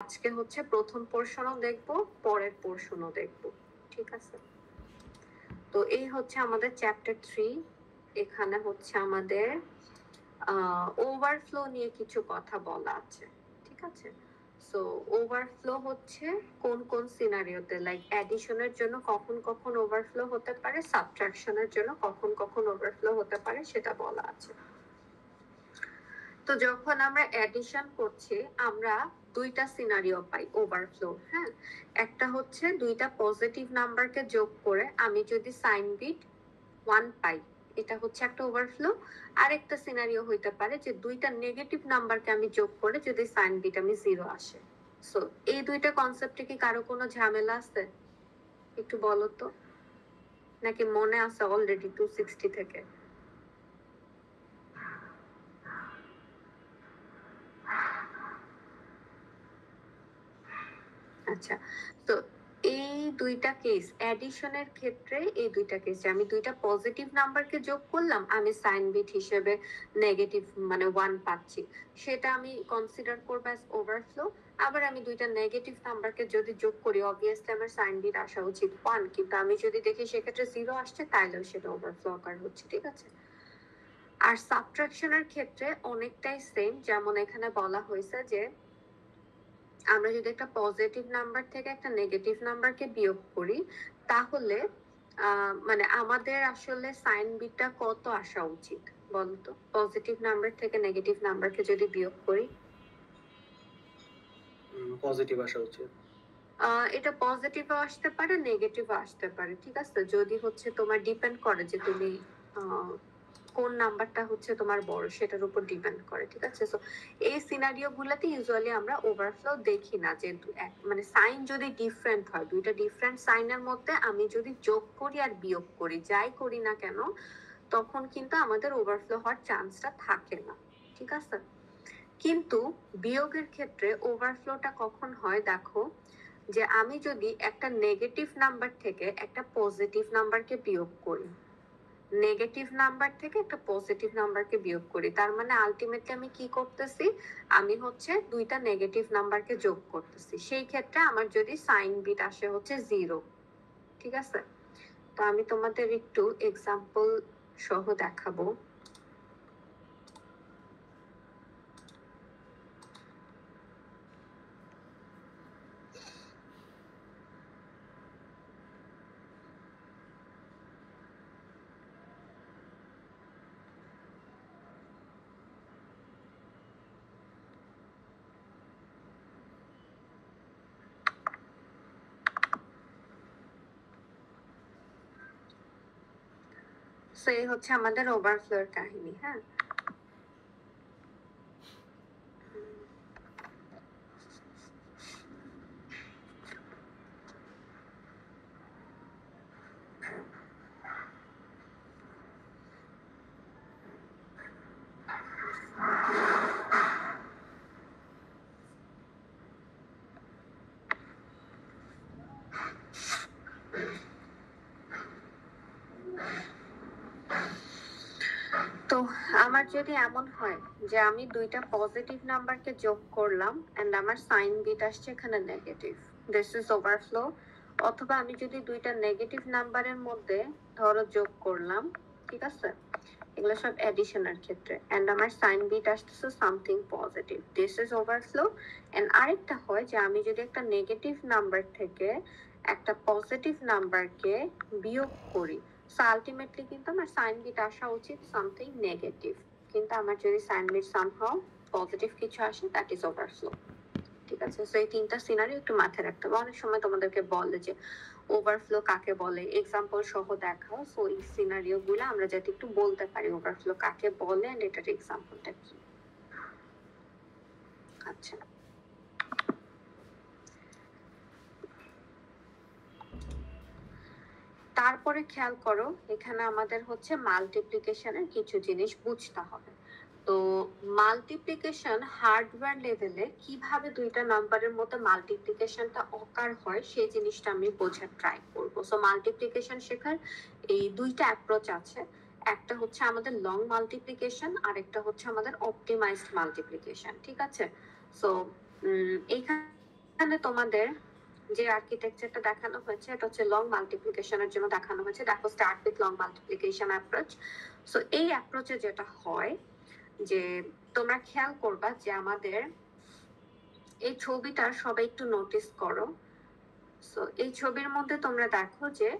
আজকে হচ্ছে প্রথম পোর্শনও দেখবো, পরের পোর্শনও দেখবো, ঠিক আছে? তো এই হচ্ছে আমাদের চ্যাপ্টার 3। এখানে হচ্ছে আমাদের ওভারফ্লো নিয়ে কিছু কথা বলা আছে, ঠিক আছে? সো ওভারফ্লো হচ্ছে কোন কোন সিনারিওতে, লাইক অ্যাডিশনের জন্য কখন কখন ওভারফ্লো হতে পারে, সাবট্রাকশনের জন্য কখন কখন ওভারফ্লো হতে পারে সেটা বলা আছে। তো যখন আমরা অ্যাডিশন করছি আমরা দুইটা সিনারিও পাই ওভারফ্লো, হ্যাঁ? একটা হচ্ছে দুইটা পজিটিভ নাম্বারকে যোগ করে আমি যদি সাইন বিট 1 পাই, এটা হচ্ছে একটা ওভারফ্লো। আরেকটা সিনারিও হইতে পারে যে দুইটা নেগেটিভ নাম্বারকে আমি যোগ করে যদি সাইন বিট আমি 0 আসে। সো এই দুইটা কনসেপ্টে কি কারো কোনো ঝামেলা আছে? একটু বলো তো, নাকি মনে আছে অলরেডি 260 থেকে? আচ্ছা, তো এই দুইটা কেস অ্যাডিশনের ক্ষেত্রে, এই দুইটা কেস আমি দুইটা পজিটিভ নাম্বারকে যোগ করলাম, আমি সাইন বিট হিসেবে নেগেটিভ মানে 1 পাচ্ছি, সেটা আমি কনসিডার করব অ্যাজ ওভারফ্লো। আবার আমি দুইটা নেগেটিভ নাম্বারকে যদি যোগ করি অবভিয়াসলি আমার সাইন বিট আসা উচিত 1, কিন্তু আমি যদি দেখি সেক্ষেত্রে 0 আসছে তাহলেও সেটা ওভারফ্লো আকার হচ্ছে, ঠিক আছে? আর সাবট্রাকশনের ক্ষেত্রে অনেকটাই সেম, যেমন এখানে বলা হয়েছে যে আমরা যদি একটা পজিটিভ নাম্বার থেকে একটা নেগেটিভ নাম্বারকে বিয়োগ করি তাহলে মানে আমাদের আসলে সাইন বিটটা কত আসা উচিত বলতো? পজিটিভ নাম্বার থেকে নেগেটিভ নাম্বারকে যদি বিয়োগ করি পজিটিভ আসা উচিত। এটা পজিটিভও আসতে পারে নেগেটিভও আসতে পারে, ঠিক আছে? যদি হচ্ছে তোমার ডিপেন্ড করে যে তুমি কোন নাম্বারটা হচ্ছে তোমার বড় সেটার উপর ডিপেন্ড করে, ঠিক আছে? সো এই সিনারিও গুলাতে ইউজুয়ালি আমরা ওভারফ্লো দেখি না, যে মানে সাইন যদি ডিফারেন্ট হয়, দুইটা ডিফারেন্ট সাইনের মধ্যে আমি যদি যোগ করি আর বিয়োগ করি যাই করি না কেন তখন কিন্তু আমাদের ওভারফ্লো হওয়ার চান্সটা থাকে না, ঠিক আছে? কিন্তু বিয়োগের ক্ষেত্রে ওভারফ্লোটা কখন হয় দেখো, যে আমি যদি একটা নেগেটিভ নাম্বার থেকে একটা পজিটিভ নাম্বারকে বিয়োগ করি, নেগেটিভ নাম্বার থেকে একটা পজিটিভ নাম্বারকে বিয়োগ করি, তার মানে আলটিমেটলি আমি কি করতেছি, আমি হচ্ছে দুইটা নেগেটিভ নাম্বারকে যোগ করতেছি, সেই ক্ষেত্রে আমার যদি সাইন বিট আসে হচ্ছে 0, ঠিক আছে? তো আমি তোমাদের একটু এক্সাম্পল সহ দেখাবো। সো এই হচ্ছে আমাদের ওভারফ্লোর কাহিনী, হ্যাঁ? তো আমার যদি এমন হয় যে আমি দুইটা পজিটিভ নাম্বারকে যোগ করলাম এন্ড আমার সাইন বিট আসছে এখানে নেগেটিভ, দিস ইজ ওভারফ্লো। অথবা আমি যদি দুইটা নেগেটিভ নাম্বারের মধ্যে ধরো যোগ করলাম, ঠিক আছে? এগুলো সব এডিশনের ক্ষেত্রে, এন্ড আমার সাইন বিট আসতেছে something positive, this is overflow. And আরেকটা হয় যে আমি যদি একটা নেগেটিভ নাম্বার থেকে একটা পজিটিভ নাম্বারকে বিয়োগ করি, সো আলটিমেটলি কিন্তু আমার সাইন বিট আসা উচিত সামথিং নেগেটিভ, কিন্তু আমার যদি সাইন বিট সামহাও পজিটিভ কিছু আসে দ্যাট ইজ ওভারফ্লো, ঠিক আছে? সো এই তিনটা সিনারিও একটু মাথায় রাখতে হবে। অনেক সময় তোমাদেরকে বলে যে ওভারফ্লো কাকে বলে, এক্সাম্পল সহ দেখাও। সো এই সিনারিও গুলো আমরা যাতে একটু বলতে পারি ওভারফ্লো কাকে বলে এন্ড এটার এক্সাম্পলটা কি। আচ্ছা, তারপরে খেয়াল করো এখানে আমাদের হচ্ছে মাল্টিপ্লিকেশনের কিছু জিনিস বুঝতে হবে। তো মাল্টিপ্লিকেশন হার্ডওয়্যার লেভেলে কিভাবে দুইটা নাম্বারের মধ্যে মাল্টিপ্লিকেশনটা অকার হয় সেই জিনিসটা আমি বোঝার ট্রাই করব। সো মাল্টিপ্লিকেশন শেখার এই দুইটা অ্যাপ্রোচ আছে, একটা হচ্ছে আমাদের লং মাল্টিপ্লিকেশন আর একটা হচ্ছে আমাদের অপটিমাইজড মাল্টিপ্লিকেশন, ঠিক আছে? সো এইখানে এখানে তোমাদের যে আর্কিটেকচারটা দেখানো হয়েছে এটা হচ্ছে লং মাল্টিপ্লিকেশনের জন্য দেখানো হয়েছে। দেখো start with long multiplication approach. So এই অ্যাপ্রোচে যেটা হয় যে তোমরা খেয়াল করবা যে আমাদের এই ছবিটা সবাই একটু নোটিস করো। সো এই ছবির মধ্যে তোমরা দেখো যে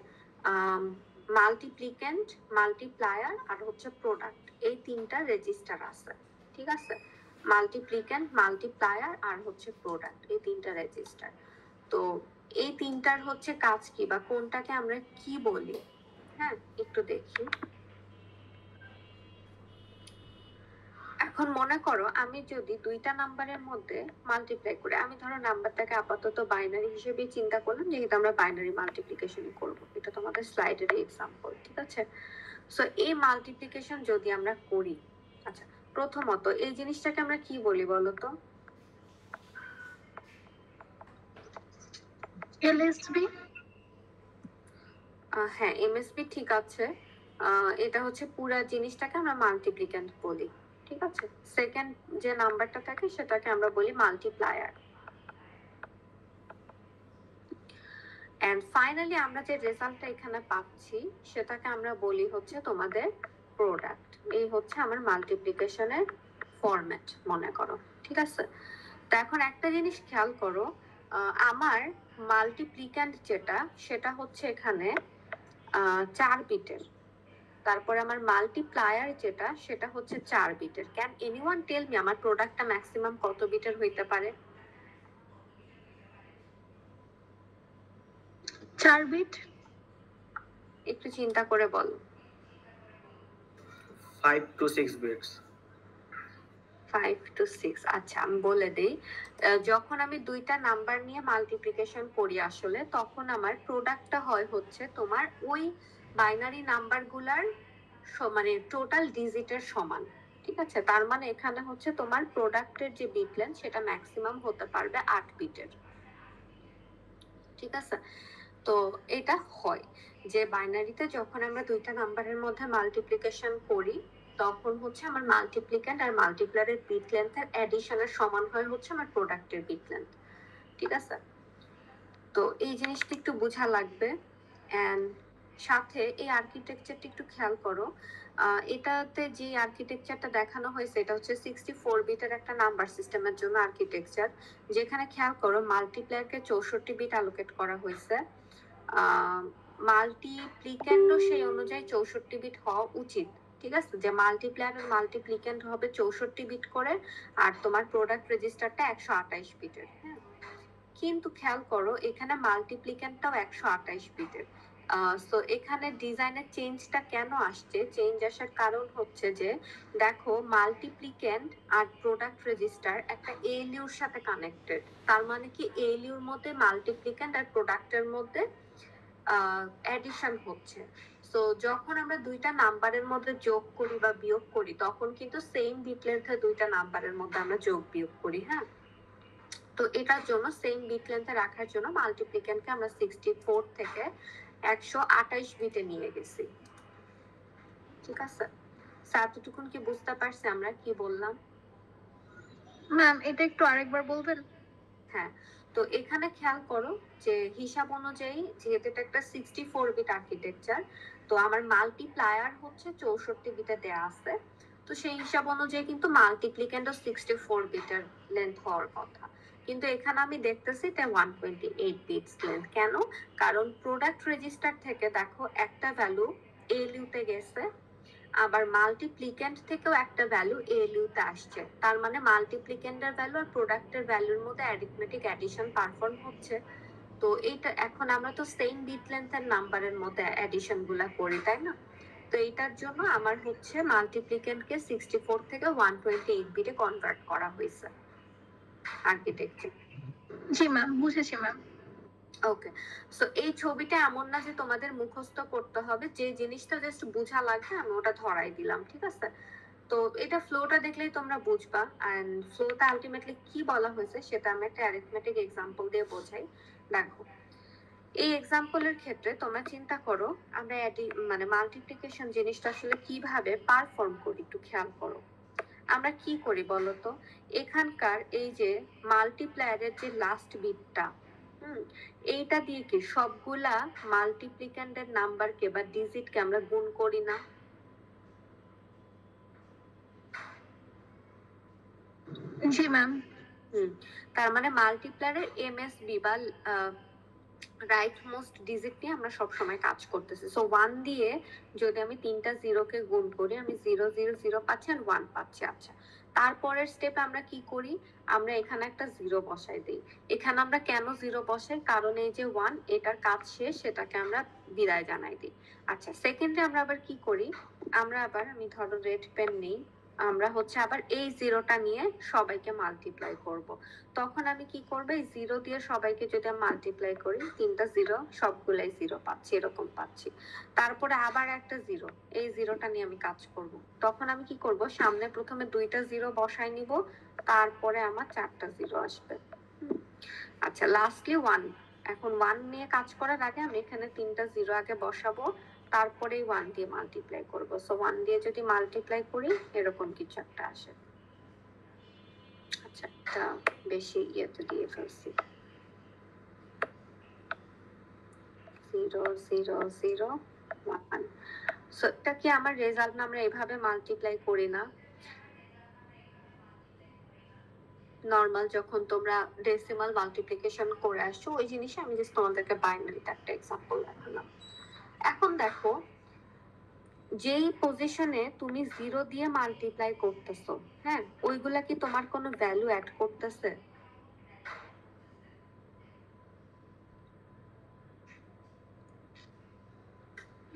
মাল্টিপ্লিকেন্ট, মাল্টিপ্লায়ার আর হচ্ছে প্রোডাক্ট, এই তিনটা রেজিস্টার আছে। ঠিক আছে, মাল্টিপ্লিকেন্ট, মাল্টিপ্লায়ার আর হচ্ছে প্রোডাক্ট, এই তিনটা রেজিস্টার। তো এই তিনটার হচ্ছে কাজ কি বা কোনটাকে আমরা কি বলি, হ্যাঁ একটু দেখি। এখন মনে করো আমি যদি দুইটা নাম্বারের মধ্যে মাল্টিপ্লাই করি, আমি ধরো নাম্বারটাকে আপাতত বাইনারি হিসেবে চিন্তা করলাম, যেহেতু আমরা বাইনারি মাল্টিপ্লিকেশন করব, এটা তোমাদের স্লাইডের এক্সাম্পল। ঠিক আছে, সো এই মাল্টিপ্লিকেশন যদি আমরা করি, আচ্ছা প্রথমত এই জিনিসটাকে আমরা কি বলি বলো তো? এলএসবি। হ্যাঁ এমএসবি ঠিক আছে। এটা হচ্ছে পুরা জিনিসটাকে আমরা মাল্টিপ্লিক্যান্ট বলি। ঠিক আছে, সেকেন্ড যে নাম্বারটা থাকে সেটাকে আমরা বলি মাল্টিপ্লায়ার। এন্ড ফাইনালি আমরা যে রেজাল্টটা এখানে পাচ্ছি সেটাকে আমরা বলি হচ্ছে তোমাদের প্রোডাক্ট। এই হচ্ছে আমার মাল্টিপ্লিকেশনের ফরম্যাট মনে করো। ঠিক আছে, তো এখন একটা জিনিস খেয়াল করো, আমার মাল্টিপ্লিক্যান্ট যেটা সেটা হচ্ছে এখানে 4 বিটের, তারপরে আমার মাল্টিপ্লায়ার যেটা সেটা হচ্ছে 4 বিটের। ক্যান এনিওয়ান টেল মি আমার প্রোডাক্টটা ম্যাক্সিমাম কত বিটের হইতে পারে? 4 বিট। একটু চিন্তা করে বলো। 5 to 6 bits। 5 to 6। আচ্ছা আমি বলে দেই, যখন আমি দুইটা নাম্বার নিয়ে মাল্টিপ্লিকেশন করি আসলে তখন আমার প্রোডাক্টটা হয় হচ্ছে তোমার ওই বাইনারি নাম্বারগুলার মানে টোটাল ডিজিটের সমান। ঠিক আছে, তার মানে এখানে হচ্ছে তোমার প্রোডাক্টের যে বিট লেন্থ সেটা ম্যাক্সিমাম হতে পারবে 8 বিটের। ঠিক আছে, তো এটা হয় যে বাইনারিতে যখন আমরা দুইটা নাম্বারের মধ্যে মাল্টিপ্লিকেশন করি তখন হচ্ছে আমার মাল্টিপ্লিক্যান্ট আর মাল্টিপ্লায়ারের বিট লেন্থের অ্যাডিশনের সমান হয় হচ্ছে আমার প্রোডাক্টের বিট লেন্থ। ঠিক আছে, তো এই জিনিসটা একটু বোঝা লাগবে। এন্ড সাথে এই আর্কিটেকচারটা একটু খেয়াল করো, এটাতে যে আর্কিটেকচারটা দেখানো হয়েছে এটা হচ্ছে 64 বিটের একটা নাম্বার সিস্টেমের জন্য আর্কিটেকচার, যেখানে খেয়াল করো মাল্টিপ্লায়ারকে 64 বিট অ্যালোকেট করা হয়েছে, মাল্টিপ্লিক্যান্টও সেই অনুযায়ী 64 বিট হওয়া উচিত। ঠিক আছে, যে মাল্টিপ্লায়ার আর মাল্টিপ্লিক্যান্ট হবে 64 বিট করে আর তোমার প্রোডাক্ট রেজিস্টারটা 128 বিটের। হ্যাঁ, কিন্তু খেয়াল করো এখানে মাল্টিপ্লিক্যান্টটাও 128 বিটের। সো এখানে ডিজাইনের চেঞ্জটা কেন আসছে? চেঞ্জ আসার কারণ হচ্ছে যে দেখো মাল্টিপ্লিক্যান্ট আর প্রোডাক্ট রেজিস্টার একটা এএলইউর সাথে কানেক্টেড, তার মানে কি এএলইউর মধ্যে মাল্টিপ্লিক্যান্ট আর প্রোডাক্টের মধ্যে অ্যাডিশন হচ্ছে। সো যখন আমরা দুইটা নাম্বারের মধ্যে যোগ করি বা বিয়োগ করি তখন কিন্তু সেম বিট লেন্থে দুইটা নাম্বারের মধ্যে আমরা যোগ বিয়োগ করি। হ্যাঁ, তো এটার জন্য সেম বিট লেন্থে রাখার জন্য মাল্টিপ্লিক্যান্টকে আমরা 64 থেকে 128 বিটে নিয়ে গেছি। ঠিক আছে, এতটুকুন কি বুঝতে পারছি আমরা কি বললাম? ম্যাম এটা একটু আরেকবার বলবেন? হ্যাঁ, তো এখানে খেয়াল করো যে হিসাব অনুযায়ী যেহেতু এটা একটা 64 বিট আর্কিটেকচার, তো আমার মাল্টিপ্লায়ার হচ্ছে 64 বিটে দেয়া আছে, তো সেই হিসাব অনুযায়ী কিন্তু মাল্টিপ্লিক্যান্টও 64 বিটের লেন্থ হওয়ার কথা, কিন্তু এখানে আমি দেখতেছি এটা 128 বিটস লেন্থ। কেন? কারণ প্রোডাক্ট রেজিস্টার থেকে দেখো একটা ভ্যালু এএলইউ তে গেছে, আবার মাল্টিপ্লিক্যান্ট থেকেও একটা ভ্যালু এএলইউ তে আসছে, তার মানে মাল্টিপ্লিক্যান্টের ভ্যালু আর প্রোডাক্টের ভ্যালুর মধ্যে অ্যারিথমেটিক অ্যাডিশন পারফর্ম হচ্ছে। তো এইটা এখন আমরা তো সেম বিট লেন্থের নাম্বারের মধ্যে অ্যাডিশন গুলা করি, তাই না? তো এইটার জন্য আমার হচ্ছে মাল্টিপ্লিক্যান্টকে 64 থেকে 128 বিটে কনভার্ট করা হয়েছে আর্কিটেকচার। জি ম্যাম, বুঝেছি ম্যাম। ওকে, সো এই ছবিটা এমন না যে তোমাদের মুখস্থ করতে হবে, যে জিনিসটা জাস্ট বোঝা লাগবে আমি ওটা ধরাই দিলাম। ঠিক আছে, তো এটা ফ্লোটা দেখলেই তোমরা বুঝবা। এন্ড ফ্লোটা আলটিমেটলি কি বলা হয়েছে সেটা আমি একটা অ্যারিথমেটিক এক্সাম্পল দিয়ে বোঝাই। দেখো এই এক্সাম্পলের ক্ষেত্রে তোমরা চিন্তা করো আমরা মানে মাল্টিপ্লিকেশন জিনিসটা আসলে কিভাবে পারফর্ম করি, একটু খেয়াল করো। আমরা কি করি বলতো, এখানকার এই যে মাল্টিপ্লায়ারের যে লাস্ট বিটটা, এইটা দিয়ে কি সবগুলা মাল্টিপ্লিক্যান্ডের নাম্বারকে বা ডিজিটকে আমরা গুণ করি না? জি ম্যাম। তার মানে মাল্টিপ্লায়ারের এমএসবি বা রাইট মোস্ট ডিজিট নিয়ে আমরা সবসময় কাজ করতেছি। সো 1 দিয়ে যদি আমি 3টা জিরোকে গুণ করি, আমি 0 0 0 পাচ্ছি আর 1 পাচ্ছি। আচ্ছা, তারপরের স্টেপে আমরা কি করি, আমরা এখানে একটা 0 বসাই দিই। এখানে আমরা কেন 0 বসাই, কারণ এই যে 1, এটার কাজ শেষ, সেটাকে আমরা বিদায় জানাই দিই। আচ্ছা, সেকেন্ডে আমরা আবার কি করি, আমি ধরো রেড পেন নেই, আমরা হচ্ছে আবার এই 0টা নিয়ে সবাইকে মাল্টিপ্লাই করব। তখন আমি কি করবো, এই 0 দিয়ে সবাইকে যদি আমি মাল্টিপ্লাই করি, 3টা 0 সবগুলাই 0 পাচ্ছি, এরকম পাচ্ছি। তারপরে আবার একটা 0, এই 0টা নিয়ে আমি কাজ করব। তখন আমি কি করব, সামনে প্রথমে 2টা 0 বসাই নিব, তারপরে আমার 4টা 0 আসবে। আচ্ছা, লাস্টলি 1। এখন 1 নিয়ে কাজ করার আগে আমি এখানে 3টা 0 আগে বসাবো, তারপরে 1 দিয়ে মাল্টিপ্লাই করব। সো 1 দিয়ে যদি মাল্টিপ্লাই করি, এরকম কিছু একটা আসে। আচ্ছা, এটা বেশি ইয়েতে দিয়ে ফেলছি, 0 0 0 1। সো এটা কি আমার রেজাল্ট না? আমরা এভাবে মাল্টিপ্লাই করি না নর্মাল, যখন তোমরা ডেসিমাল মাল্টিপ্লিকেশন করে আসছো ওই জিনিসে আমি জাস্ট তোমাদেরকে বাইনারিতে একটা এক্সাম্পল দেখালাম। এখন দেখো, যেই পজিশনে তুমি 0 দিয়ে মাল্টিপ্লাই করতেছো, হ্যাঁ, ওইগুলা কি তোমার কোনো ভ্যালু অ্যাড করতেছে?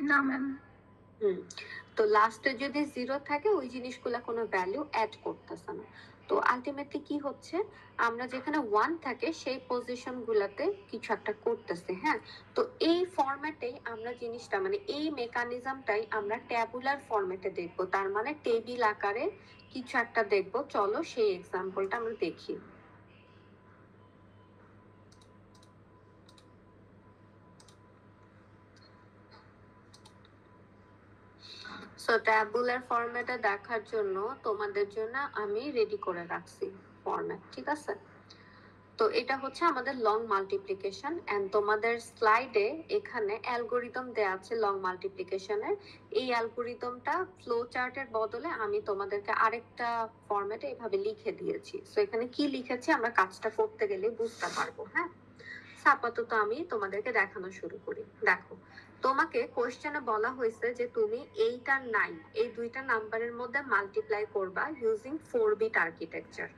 না ম্যাম। তো লাস্টে যদি 0 থাকে, ওই জিনিসগুলা কোনো ভ্যালু অ্যাড করতেছে না। তো আলটিমেটলি কি হচ্ছে, আমরা যেখানে 1 থাকে সেই পজিশন গুলাতে কিছু একটা করতেছে। হ্যাঁ, তো এই ফরম্যাটে আমরা জিনিসটা, মানে এই মেকানিজমটাই আমরা ট্যাবুলার ফরম্যাটে দেখবো, তার মানে টেবিল আকারে কিছু একটা দেখবো। চলো সেই এক্সাম্পলটা আমরা দেখি। সো ট্যাবুলার ফরম্যাটে দেখার জন্য তোমাদের জন্য আমি রেডি করে রাখছি ফরম্যাট, ঠিক আছে? তো এটা হচ্ছে আমাদের লং মাল্টিপ্লিকেশন, এন্ড তোমাদের স্লাইডে এখানে অ্যালগোরিদম দেয়া আছে লং মাল্টিপ্লিকেশনের। এই অ্যালগোরিদমটা ফ্লো চার্টের বদলে আমি তোমাদেরকে আরেকটা ফরম্যাটে এভাবে লিখে দিয়েছি। সো এখানে কি লিখেছি আমরা কাজটা করতে গেলে বুঝতে পারবো। হ্যাঁ, আপাতত আমি তোমাদেরকে দেখানো শুরু করি। দেখো, তোমাকে কোশ্চেনে বলা হয়েছে যে তুমি 8 আর 9 এই দুইটা নাম্বারের মধ্যে মাল্টিপ্লাই করবা ইউজিং 4 বিট আর্কিটেকচার,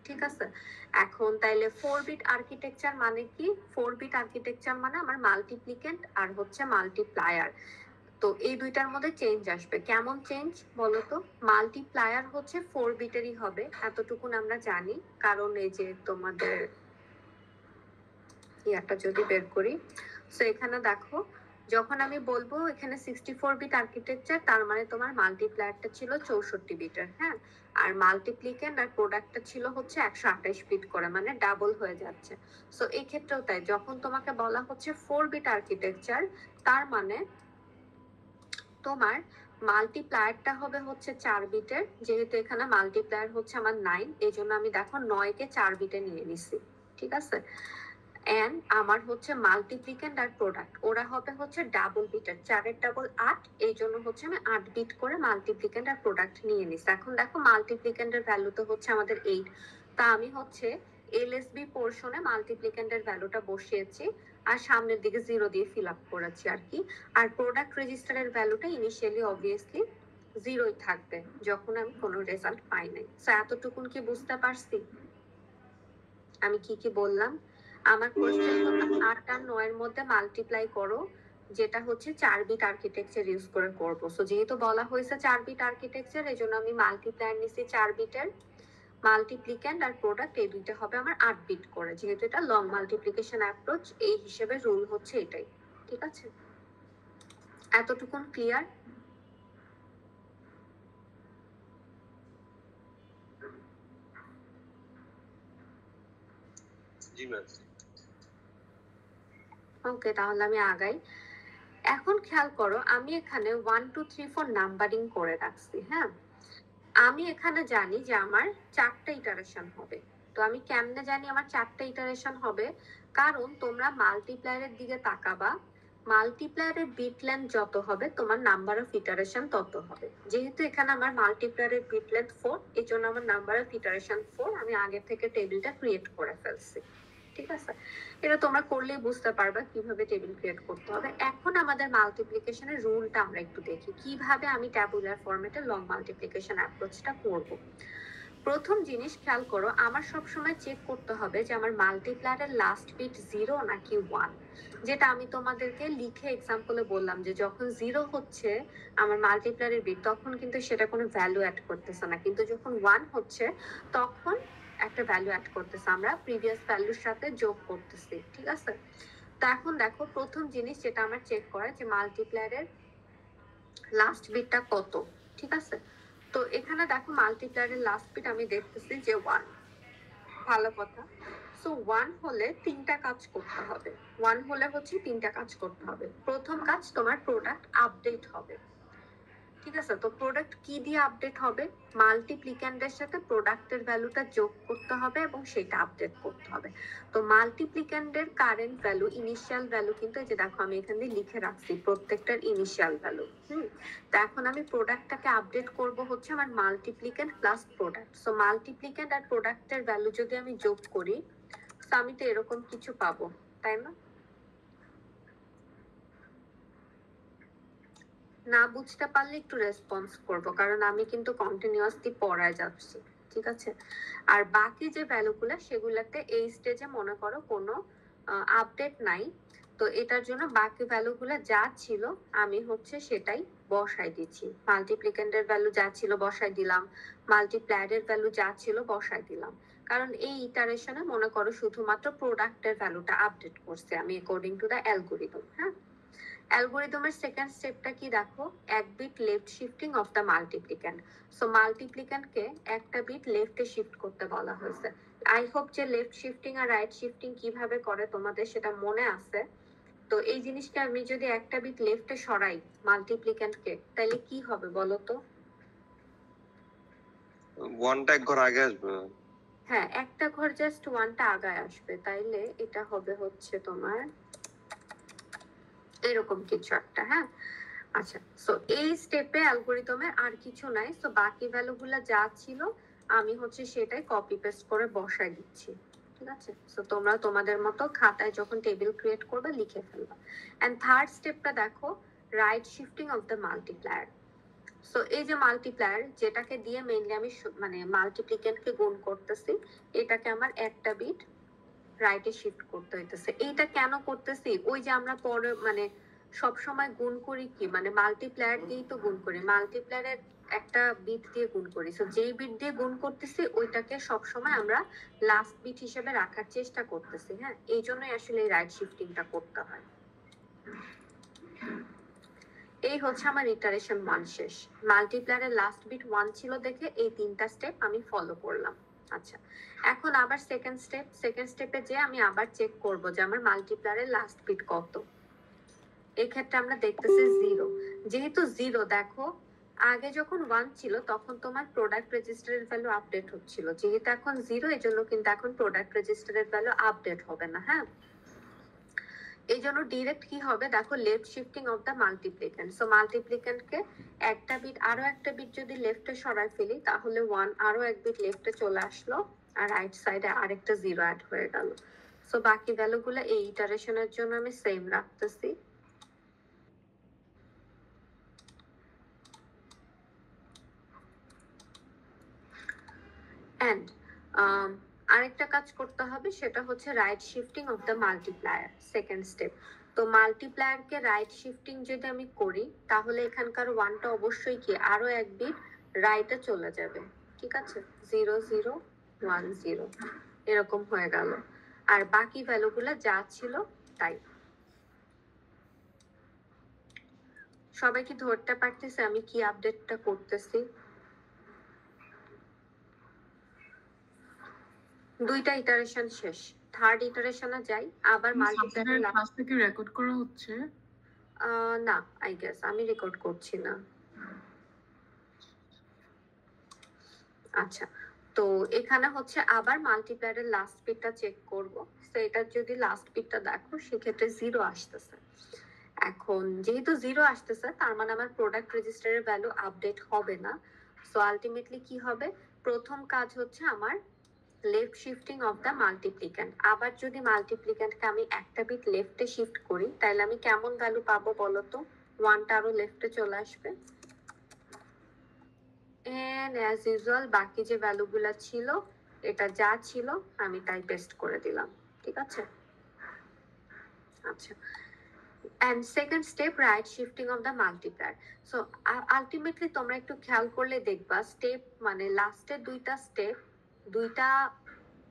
ঠিক আছে? এখন তাইলে 4 বিট আর্কিটেকচার মানে কি? 4 বিট আর্কিটেকচার মানে আমার মাল্টিপ্লিকেন্ট আর হচ্ছে মাল্টিপ্লায়ার। তো এই দুইটার মধ্যে চেঞ্জ আসবে। কেমন চেঞ্জ বলো তো? মাল্টিপ্লায়ার হচ্ছে 4 বিটেরই হবে, এতটুকুন আমরা জানি, কারণ এই যে তোমাদের ইয়াটা যদি বের করি, সো এখানে দেখো, যখন আমি বলবো এখানে 64 বিট আর্কিটেকচার, তার মানে তোমার মাল্টিপ্লায়ারটা ছিল 64 বিটের, হ্যাঁ, আর মাল্টিপ্লিকেন্ট আর প্রোডাক্টটা ছিল হচ্ছে 128 বিট করে, মানে ডাবল হয়ে যাচ্ছে। সো এই ক্ষেত্রেও তাই, যখন তোমাকে বলা হচ্ছে 4 বিট আর্কিটেকচার, তার মানে তোমার মাল্টিপ্লায়ারটা হবে হচ্ছে 4 বিটের, যেহেতু এখানে মাল্টিপ্লায়ার হচ্ছে আমার 9, এই জন্য আমি দেখো 9 কে 4 বিটে নিয়ে নিছি, ঠিক আছে? এন্ড আমার হচ্ছে মাল্টিপ্লিকেন্ট আর প্রোডাক্ট ওরা হবে হচ্ছে ডাবল বিটের, 4 ডাবল 8, এই জন্য হচ্ছে আমি 8 বিট করে মাল্টিপ্লিকেন্ট আর প্রোডাক্ট নিয়ে নিছি। এখন দেখো মাল্টিপ্লিকেন্টের ভ্যালু তো হচ্ছে আমাদের 8, তা আমি হচ্ছে এলএসবি পোর্শনে মাল্টিপ্লিকেন্টের ভ্যালুটা বসিয়েছি আর সামনের দিকে 0 দিয়ে ফিল আপ করেছি আর কি। আর প্রোডাক্ট রেজিস্টারের ভ্যালুটা ইনিশিয়ালি অবভিয়াসলি 0ই থাকবে যখন আমি কোনো রেজাল্ট পাই নাই। সো এতটুকুন কি বুঝতে পারছি আমি কি কি বললাম? আমার কোশ্চেন হলো 8 আর 9 এর মধ্যে মাল্টিপ্লাই করো, যেটা হচ্ছে 4 বিট আর্কিটেকচার ইউজ করে করবো। সো যেহেতু বলা হয়েছে 4 বিট আর্কিটেকচার, এই জন্য আমি মাল্টিপ্লায়ার নিছি 4 বিটের, মাল্টিপ্লিক্যান্ট আর প্রোডাক্ট এই দুইটা হবে আমার 8 বিট করে, যেহেতু এটা লং মাল্টিপ্লিকেশন অ্যাপ্রোচ, এই হিসেবে রুল হচ্ছে এটাই, ঠিক আছে? এতটুকুন ক্লিয়ার? জি ম্যাম। ওকে, তাহলে আমি আগাই। এখন খেয়াল করো, আমি এখানে 1 2 3 4 নাম্বারিং করে রাখছি। হ্যাঁ, আমি এখানে জানি যে আমার 4টা ইটারেশন হবে। তো আমি কেমনে জানি আমার 4টা ইটারেশন হবে? কারণ তোমরা মাল্টিপ্লায়ারের দিকে তাকাবা, মাল্টিপ্লায়ারের বিট লেন্থ যত হবে তোমার নাম্বার অফ ইটারেশন তত হবে। যেহেতু এখানে আমার মাল্টিপ্লায়ারের বিট লেন্থ 4, এই জন্য আমার নাম্বার অফ ইটারেশন 4, আমি আগে থেকে টেবিলটা ক্রিয়েট করে ফেলছি। ঠিক আছে, এটা তোমরা করলেই বুঝতে পারবে কিভাবে টেবিল ক্রিয়েট করতে হবে। এখন আমাদের মাল্টিপ্লিকেশনের রুলটা আমরা একটু দেখি, কিভাবে আমি ট্যাবুলার ফরম্যাটে লং মাল্টিপ্লিকেশন অ্যাপ্রোচটা করব। প্রথম জিনিস খেয়াল করো, আমার সবসময় চেক করতে হবে যে আমার মাল্টিপ্লায়ারের লাস্ট বিট 0 নাকি 1। যেটা আমি তোমাদেরকে লিখে এক্সাম্পলে বললাম যে যখন 0 হচ্ছে আমার মাল্টিপ্লায়ারের বিট, তখন কিন্তু সেটা কোনো ভ্যালু অ্যাড করতেছে না, কিন্তু যখন 1 হচ্ছে তখন একটা ভ্যালু অ্যাড করতেছে, আমরা প্রিভিয়াস ভ্যালুর সাথে যোগ করতেছি। ঠিক আছে, তো এখন দেখো প্রথম জিনিস যেটা আমার চেক করা যে মাল্টিপ্লায়ারের লাস্ট বিটটা কত। ঠিক আছে, তো এখানে দেখো মাল্টিপ্লায়ারের লাস্ট বিট আমি দেখতেছি যে 1। ভালো কথা। সো 1 হলে 3টা কাজ করতে হবে। 1 হলে হচ্ছে 3টা কাজ করতে হবে। প্রথম কাজ, তোমার প্রোডাক্ট আপডেট হবে। ঠিক আছে, তো প্রোডাক্ট কি দিয়ে আপডেট হবে? মাল্টিপ্লিক্যান্ডের সাথে প্রোডাক্টের ভ্যালুটা যোগ করতে হবে এবং সেটা আপডেট করতে হবে। তো মাল্টিপ্লিক্যান্ডের কারেন্ট ভ্যালু, ইনিশিয়াল ভ্যালু কিন্তু এই যে দেখো আমি এখানে লিখে রাখছি প্রত্যেকটার ইনিশিয়াল ভ্যালু। তো এখন আমি প্রোডাক্টটাকে আপডেট করব হচ্ছে আমার মাল্টিপ্লিক্যান্ড প্লাস প্রোডাক্ট। সো মাল্টিপ্লিক্যান্ড আর প্রোডাক্টের ভ্যালু যদি আমি যোগ করি, তো আমি তো এরকম কিছু পাবো, তাই না? না বুঝতে পারলে একটু রেসপন্স করব, কারণ আমি কিন্তু কন্টিনিউয়াসলি পড়ায় যাচ্ছি। ঠিক আছে, আর বাকি যে ভ্যালুগুলো সেগুলাতে এই স্টেজে মনে করো কোনো আপডেট নাই, তো এটার জন্য বাকি ভ্যালুগুলো যা ছিল আমি হচ্ছে সেটাই বসাই দিচ্ছি। মাল্টিপ্লিক্যান্ডের ভ্যালু যা ছিল বসাই দিলাম, মাল্টিপ্লায়ারের ভ্যালু যা ছিল বসাই দিলাম, কারণ এই ইটারেশনে মনে করো শুধুমাত্র প্রোডাক্টের ভ্যালুটা আপডেট করছে আমি অ্যাকর্ডিং টু দ্য অ্যালগোরিদম। হ্যাঁ, অ্যালগোরিদমের সেকেন্ড স্টেপটা কি দেখো, এক bit left shifting of the multiplicand. So মাল্টিপ্লিক্যান্ডকে একটা বিট লেফটে শিফট করতে বলা হয়েছে। আই হোপ যে লেফট শিফটিং আর রাইট শিফটিং কিভাবে করে তোমাদের সেটা মনে আছে। তো এই জিনিসটা আমি যদি একটা বিট লেফটে সরাই মাল্টিপ্লিক্যান্ডকে, তাহলে কি হবে বলো তো? ওয়ানটা এক ঘর আগে আসবে। হ্যাঁ, একটা ঘর জাস্ট 1টা আগায় আসবে, তাইলে এটা হবে হচ্ছে তোমার এরকম কিছু একটা। হ্যাঁ, আচ্ছা, সো এই স্টেপে অ্যালগোরিদমে আর কিছু নাই। সো বাকি ভ্যালুগুলো যা ছিল আমি হচ্ছে সেটাই কপি পেস্ট করে বসাই দিচ্ছি। ঠিক আছে, সো তোমরা তোমাদের মতো খাতায় যখন টেবিল ক্রিয়েট করবে লিখে ফেলবা। এন্ড থার্ড স্টেপটা দেখো, right shifting of the multiplier. So এই যে মাল্টিপ্লায়ার যেটাকে দিয়ে মেইনলি আমি মানে মাল্টিপ্লিকেন্টকে গুণ করতেছি, এটাকে আমার একটা বিট রাইটে শিফট করতে হইতেছে। এইটা কেন করতেছি? ওই যে আমরা পরে মানে সব সময় গুণ করি কি, মানে মাল্টিপ্লায়ার দিয়েই তো গুণ করি, মাল্টিপ্লায়ারের একটা বিট দিয়ে গুণ করি। সো যেই বিট দিয়ে গুণ করতেছি ওইটাকে সব সময় আমরা লাস্ট বিট হিসেবে রাখার চেষ্টা করতেছি। হ্যাঁ, এই জন্যই আসলে এই রাইট শিফটিংটা করতে হয়। এই হচ্ছে আমার ইটারেশন 1 শেষ। মাল্টিপ্লায়ারের লাস্ট বিট 1 ছিল দেখে এই 3টা স্টেপ আমি ফলো করলাম। আচ্ছা, এখন আবার সেকেন্ড স্টেপে যে আমি আবার চেক করব যে আমার মাল্টিপ্লায়ারের লাস্ট বিট কত। এই ক্ষেত্রে আমরা দেখতেছি 0। যেহেতু 0, দেখো আগে যখন 1 ছিল তখন তোমার প্রোডাক্ট রেজিস্টারের ভ্যালু আপডেট হচ্ছিল, যেহেতু এখন 0 এই জন্য কিন্তু এখন প্রোডাক্ট রেজিস্টারের ভ্যালু আপডেট হবে না। হ্যাঁ, এই জন্য ডিরেক্ট কি হবে দেখো, left shifting of the multiplicand. So মাল্টিপ্লিক্যান্ডকে একটা বিট, আরো একটা বিট যদি লেফটে সরাই ফেলি তাহলে 1 আরো এক বিট লেফটে চলে আসলো, আর রাইট সাইডে আরেকটা 0 অ্যাড হয়ে গেল। সো বাকি ভ্যালুগুলো এই ইটারেশনের জন্য আমি সেম রাখতেছি। এন্ড আরেকটা কাজ করতে হবে, সেটা হচ্ছে right shifting of the multiplier, second step. তো মাল্টিপ্লায়ারকে রাইট শিফটিং যদি আমি করি তাহলে এখানকার 1টা অবশ্যই কি আরো এক বিট রাইটে চলে যাবে। ঠিক আছে, 0 0 1 0 এরকম হয়ে গেল, আর বাকি ভ্যালুগুলো যা ছিল তাই। সবাই কি ধরতে পারতেছে আমি কি আপডেটটা করতেছি? দুইটা ইটারেশন শেষ, থার্ড ইটারেশনে যাই। আবার মাল্টিপ্লায়ারের ক্লাস থেকে রেকর্ড করা হচ্ছে? না, আই গেস আমি রেকর্ড করছি না। আচ্ছা, তো এখানে হচ্ছে আবার মাল্টিপ্লায়ারের লাস্ট বিটটা চেক করব। তো এটার যদি লাস্ট বিটটা দেখো সেক্ষেত্রে 0 আসতেছে। এখন যেহেতু 0 আসতেছে তার মানে আমার প্রোডাক্ট রেজিস্টারের ভ্যালু আপডেট হবে না। সো আলটিমেটলি কি হবে, প্রথম কাজ হচ্ছে আমার লেফট শিফটিং অফ দ্য মাল্টিপ্লিক্যান্ট। আবার যদি মাল্টিপ্লিক্যান্টকে আমি একটা বিট লেফটে শিফট করি তাহলে আমি কেমন ভ্যালু পাবো বলো তো? 1টা আরো লেফটে চলে আসবে। এন্ড অ্যাজ ইউজুয়াল বাকি যে ভ্যালুগুলা ছিল এটা যা ছিল আমি তাই পেস্ট করে দিলাম। ঠিক আছে, আচ্ছা। And second step, right shifting of the multiplier. So ultimately তোমরা একটু খেয়াল করলে দেখবা স্টেপ মানে লাস্টের দুইটা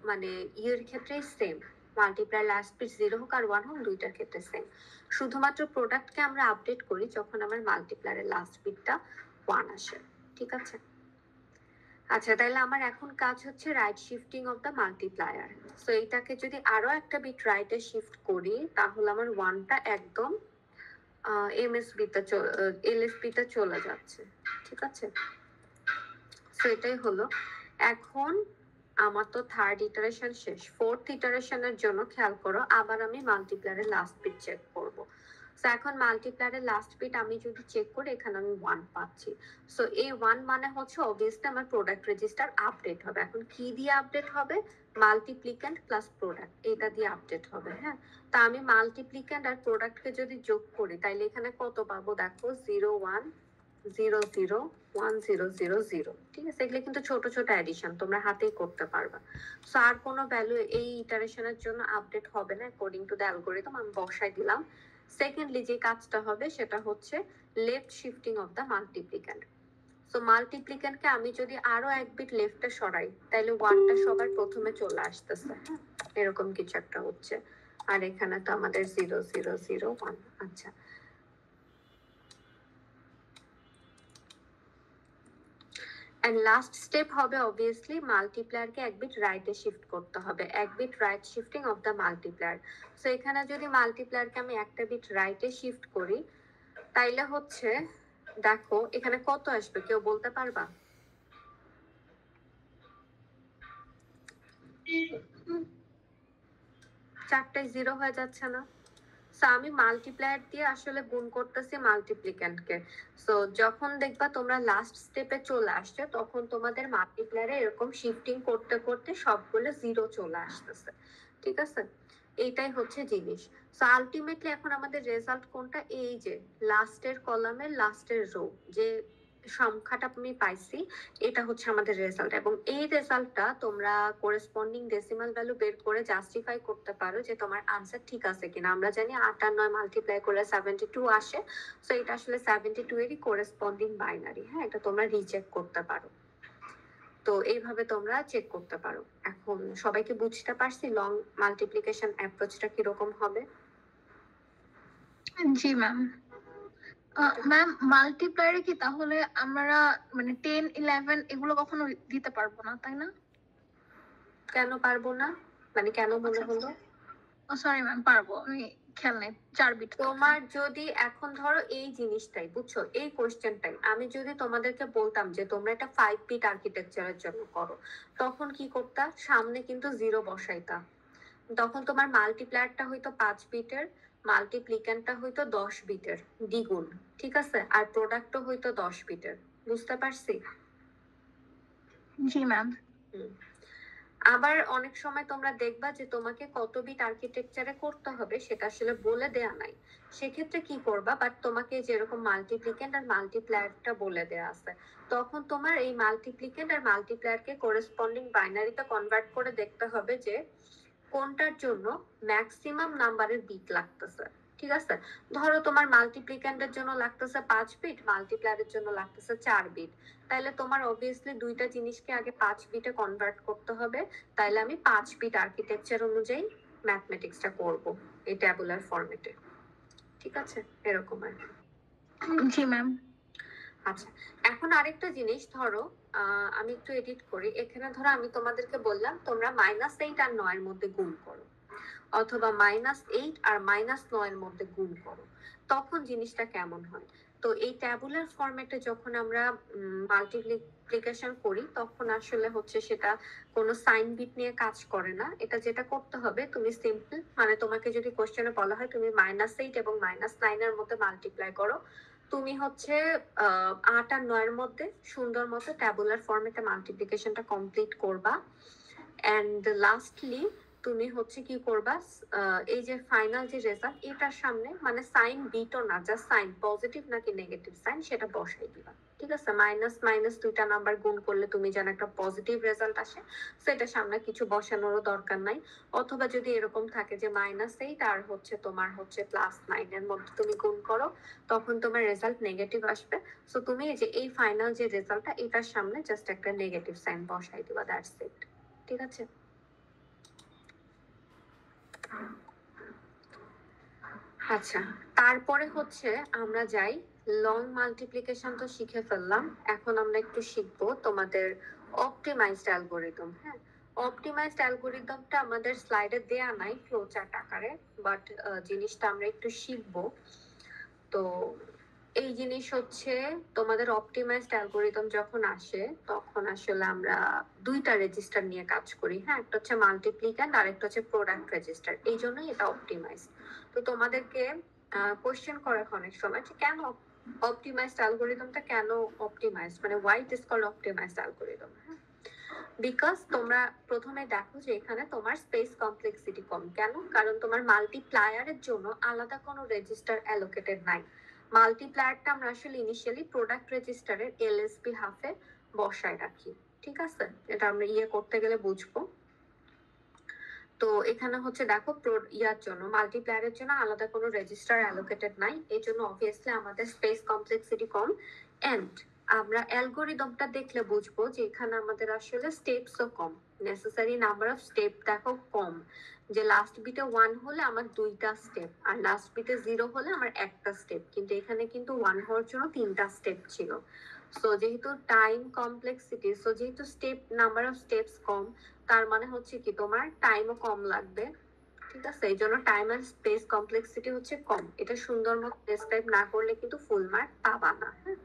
মানে ইয়ের ক্ষেত্রেই সেম। মাল্টিপ্লায়ার লাস্ট বিট 0 হোক আর 1 হোক দুইটার ক্ষেত্রে সেম। শুধুমাত্র প্রোডাক্টকে আমরা আপডেট করি যখন আমার মাল্টিপ্লায়ারের লাস্ট বিটটা 1 আসে। ঠিক আছে, আচ্ছা তাহলে আমার এখন কাজ হচ্ছে right shifting of the multiplier. So এইটাকে যদি আরো একটা বিট রাইটে শিফট করি তাহলে আমার 1টা একদম এলএসবি তে চলে যাচ্ছে। ঠিক আছে, তো এটাই হলো। এখন আমার তো থার্ড ইটারেশন শেষ, ফোর্থ ইটারেশনের জন্য খেয়াল করো আবার আমি মাল্টিপ্লায়ারের লাস্ট বিট চেক করব। সো এখন মাল্টিপ্লায়ারের লাস্ট বিট আমি যদি চেক করি এখানে আমি 1 পাচ্ছি। সো এই 1 মানে হচ্ছে অবভিয়াসলি আমার প্রোডাক্ট রেজিস্টার আপডেট হবে। এখন কি দিয়ে আপডেট হবে? মাল্টিপ্লিক্যান্ট প্লাস প্রোডাক্ট, এটা দিয়ে আপডেট হবে। হ্যাঁ, তা আমি মাল্টিপ্লিক্যান্ট আর প্রোডাক্টকে যদি যোগ করি তাইলে এখানে কত পাবো দেখো, 0 1 0 0 1 0 0 0। ঠিক আছে, এগুলো কিন্তু ছোট ছোট অ্যাডিশন, তোমরা হাতেই করতে পারবা। সো আর কোনো ভ্যালু এই ইটারেশনের জন্য আপডেট হবে না অ্যাকর্ডিং টু দ্য অ্যালগরিদম, আমি বসাই দিলাম। সেকেন্ডলি যে কাজটা হবে সেটা হচ্ছে left shifting of the multiplicand. So মাল্টিপ্লিক্যান্টকে আমি যদি আরো এক বিট লেফটে সরাই তাহলে 1টা সবার প্রথমে চলে আসতেছে। হ্যাঁ, এরকম কিছু একটা হচ্ছে। আর এখানে তো আমাদের 0 0 0 1। আচ্ছা, এন্ড লাস্ট স্টেপ হবে অবভিয়াসলি মাল্টিপ্লায়ারকে এক বিট রাইটে শিফট করতে হবে, এক bit right shifting of the multiplier. So এখানে যদি মাল্টিপ্লায়ারকে আমি একটা বিট রাইটে শিফট করি তাইলে হচ্ছে দেখো এখানে কত আসবে কেউ বলতে পারবা? 4টায় 0 হয়ে যাচ্ছে না? সো আমি মাল্টিপ্লায়ার দিয়ে আসলে গুণ করতেছি মাল্টিপ্লিক্যান্টকে। সো যখন দেখবা তোমরা লাস্ট স্টেপে চলে আসছে তখন তোমাদের মাল্টিপ্লায়ারে এরকম শিফটিং করতে করতে সবগুলো 0 চলে আসতেছে। ঠিক আছে, এইটাই হচ্ছে জিনিস। সো আলটিমেটলি এখন আমাদের রেজাল্ট কোনটা? এই যে লাস্টের কলামের লাস্টের রো যে সংখ্যাটা আমি পাইছি এটা হচ্ছে আমাদের রেজাল্ট। এবং এই রেজাল্টটা তোমরা করেসপন্ডিং ডেসিমাল ভ্যালু বের করে জাস্টিফাই করতে পারো যে তোমার আনসার ঠিক আছে কিনা। আমরা জানি 8 আর 9 মাল্টিপ্লাই করলে 72 আসে। সো এটা আসলে 72 এরই করেসপন্ডিং বাইনারি। হ্যাঁ, এটা তোমরা রিচেক করতে পারো। তো এইভাবে তোমরা চেক করতে পারো। এখন সবাইকে বুঝতে পারছি লং মাল্টিপ্লিকেশন অ্যাপ্রোচটা কিরকম হবে? জি ম্যাম। ম্যাম মাল্টিপ্লায়ারে কি তাহলে আমরা মানে 10 11 এগুলো কখনো দিতে পারবো না তাই না? কেন পারবো না মানে কেন মনে হলো? সরি ম্যাম, পারবো, আমি খেয়াল নেই 4 বিট। তোমার যদি এখন ধরো এই জিনিসটাই বুঝছো, এই কোশ্চেনটাই আমি যদি তোমাদেরকে বলতাম যে তোমরা এটা 5 বিট আর্কিটেকচারের জন্য করো তখন কি করতা? সামনে কিন্তু 0 বসাইতা, তখন তোমার মাল্টিপ্লায়ারটা হয়তো 5 বিটের, মাল্টিপ্লিক্যান্টটা হয়তো 10 বিটের দ্বিগুণ। ঠিক আছে, আর প্রোডাক্টও হয়তো 10 বিটের। বুঝতে পারছি? জি ম্যাম। আবার অনেক সময় তোমরা দেখবা যে তোমাকে কত বিট আর্কিটেকচারে করতে হবে সেটা আসলে বলে দেয়া নাই। সেক্ষেত্রে কি করবা, বাট তোমাকে যেরকম মাল্টিপ্লিক্যান্ট আর মাল্টিপ্লায়ারটা বলে দেয়া আছে, তখন তোমার এই মাল্টিপ্লিক্যান্ট আর মাল্টিপ্লায়ারকে করেসপন্ডিং বাইনারিতে কনভার্ট করে দেখতে হবে যে কোনটার জন্য ম্যাক্সিমাম নাম্বারের বিট লাগতেছে। ঠিক আছে, ধরো তোমার মাল্টিপ্লিক্যান্টের জন্য লাগতেছে 5 বিট, মাল্টিপ্লায়ারের জন্য লাগতেছে 4 বিট, তাহলে তোমার অবভিয়াসলি দুইটা জিনিসকে আগে 5 বিটে কনভার্ট করতে হবে। তাহলে আমি 5 বিট আর্কিটেকচার অনুযায়ী ম্যাথমেটিক্সটা করব এই ট্যাবুলার ফরম্যাটে। ঠিক আছে, এরকম আর কি। জি ম্যাম। আচ্ছা, এখন আরেকটা জিনিস ধরো আমি একটু এডিট করি। এখানে ধরো আমি তোমাদেরকে বললাম তোমরা -8 আর 9 এর মধ্যে গুণ করো, অথবা -8 আর -9 এর মধ্যে গুণ করো, তখন জিনিসটা কেমন হয়? তো এই ট্যাবুলার ফরম্যাটে যখন আমরা মাল্টিপ্লিকেশন করি তখন আসলে হচ্ছে সেটা কোনো সাইন বিট নিয়ে কাজ করে না। এটা যেটা করতে হবে, তুমি সিম্পল মানে তোমাকে যদি কোশ্চেনে বলা হয় তুমি -8 এবং -9 এর মধ্যে মাল্টিপ্লাই করো, তুমি হচ্ছে 8 আর 9 এর মধ্যে সুন্দর মতো ট্যাবুলার ফরম্যাটে মাল্টিপ্লিকেশনটা কমপ্লিট করবা। এন্ড লাস্টলি তুমি হচ্ছে কি করবা, এই যে ফাইনাল যে রেজাল্ট এটার সামনে মানে সাইন বিটও না, জাস্ট সাইন পজিটিভ নাকি নেগেটিভ সাইন সেটা বসাই দিবা। ঠিক আছে, মাইনাস মাইনাস দুইটা নাম্বার গুণ করলে তুমি যেন একটা পজিটিভ রেজাল্ট আসে, সেটা সামনে কিছু বসানোরও দরকার নাই। অথবা যদি এরকম থাকে যে -8 আর হচ্ছে তোমার হচ্ছে +9 এর মধ্যে তুমি গুণ করো, তখন তোমার রেজাল্ট নেগেটিভ আসবে। সো তুমি এই যে এই ফাইনাল যে রেজাল্টটা এটার সামনে জাস্ট একটা নেগেটিভ সাইন বসাই দিবা, দ্যাটস ইট। ঠিক আছে, আচ্ছা তারপরে হচ্ছে আমরা যাই লং মাল্টিপ্লিকেশন। তো শিখে ফেললাম, এখন আমরা একটু শিখবো তোমাদের অপটিমাইজড অ্যালগোরিদম। হ্যাঁ, অপটিমাইজড অ্যালগোরিদমটা আমাদের স্লাইডে দেয়া নাই ফ্লো চার্ট আকারে, বাট জিনিসটা আমরা একটু শিখবো। তো এই জিনিস হচ্ছে তোমাদের অপটিমাইজড অ্যালগোরিদম যখন আসে তখন আসলে আমরা দুইটা রেজিস্টার নিয়ে কাজ করি। হ্যাঁ, একটা হচ্ছে মাল্টিপ্লিক্যান্ড আর একটা হচ্ছে প্রোডাক্ট রেজিস্টার, এই জন্যই এটা অপটিমাইজড। তো তোমাদেরকে কোশ্চেন করে অনেক সময় যে কেন অপটিমাইজড অ্যালগোরিদমটা কেন অপটিমাইজড, মানে why it is called optimized algorithm. Because তোমরা প্রথমে দেখো যে এখানে তোমার স্পেস কমপ্লেক্সিটি কম। কেন? কারণ তোমার মাল্টিপ্লায়ারের জন্য আলাদা কোনো রেজিস্টার অ্যালোকেটেড নাই। মাল্টিপ্লায়ারটা আমরা আসলে ইনিশিয়ালি প্রোডাক্ট রেজিস্টারের এলএসপি হাফে বসায় রাখি। ঠিক আছে, এটা আমরা করতে গেলে বুঝবো। তো এখানে হচ্ছে দেখো ইয়ার জন্য মাল্টিপ্লায়ারের জন্য আলাদা কোনো রেজিস্টার অ্যালোকেটেড নাই, এই জন্য অবভিয়াসলি আমাদের স্পেস কমপ্লেক্সিটি কম। এন্ড আমরা অ্যালগোরিদমটা দেখলে বুঝবো যে এখানে আমাদের আসলে স্টেপসও কম, নেসেসারি নাম্বার অফ স্টেপ দেখো কম। যে লাস্ট বিটে 1 হলে আমার 2টা স্টেপ, আর লাস্ট বিটে 0 হলে আমার একটা স্টেপ, কিন্তু এখানে কিন্তু 1 হওয়ার জন্য 3টা স্টেপ ছিল। সো যেহেতু টাইম কমপ্লেক্সিটি, সো যেহেতু স্টেপ নাম্বার অফ স্টেপস কম, তার মানে হচ্ছে কি তোমার টাইমও কম লাগবে। ঠিক আছে, এই জন্য টাইম এন্ড স্পেস কমপ্লেক্সিটি হচ্ছে কম। এটা সুন্দর মতো ডেসক্রাইব না করলে কিন্তু ফুল মার্ক পাবা না। হ্যাঁ,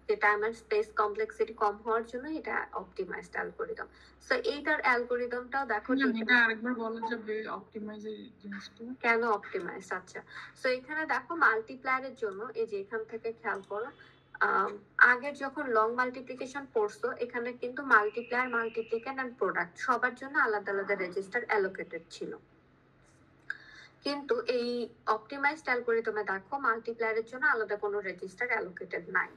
যে টাইম এন্ড স্পেস কমপ্লেক্সিটি কম হওয়ার জন্য এটা অপটিমাইজড অ্যালগোরিদম। সো এইটার অ্যালগোরিদমটাও দেখো এটা আরেকবার বলা যাবে অপটিমাইজের জিনিসটা কেন অপটিমাইজড। আচ্ছা, সো এখানে দেখো মাল্টিপ্লায়ারের জন্য এই যে এখান থেকে খেয়াল করো, আগে যখন লং মাল্টিপ্লিকেশন পড়ছো এখানে কিন্তু মাল্টিপ্লায়ার, মাল্টিপ্লিক্যান্ড এন্ড প্রোডাক্ট সবার জন্য আলাদা আলাদা রেজিস্টার অ্যালোকেটেড ছিল। কিন্তু এই অপটিমাইজড অ্যালগোরিদমে দেখো মাল্টিপ্লায়ারের জন্য আলাদা কোনো রেজিস্টার অ্যালোকেটেড নাই।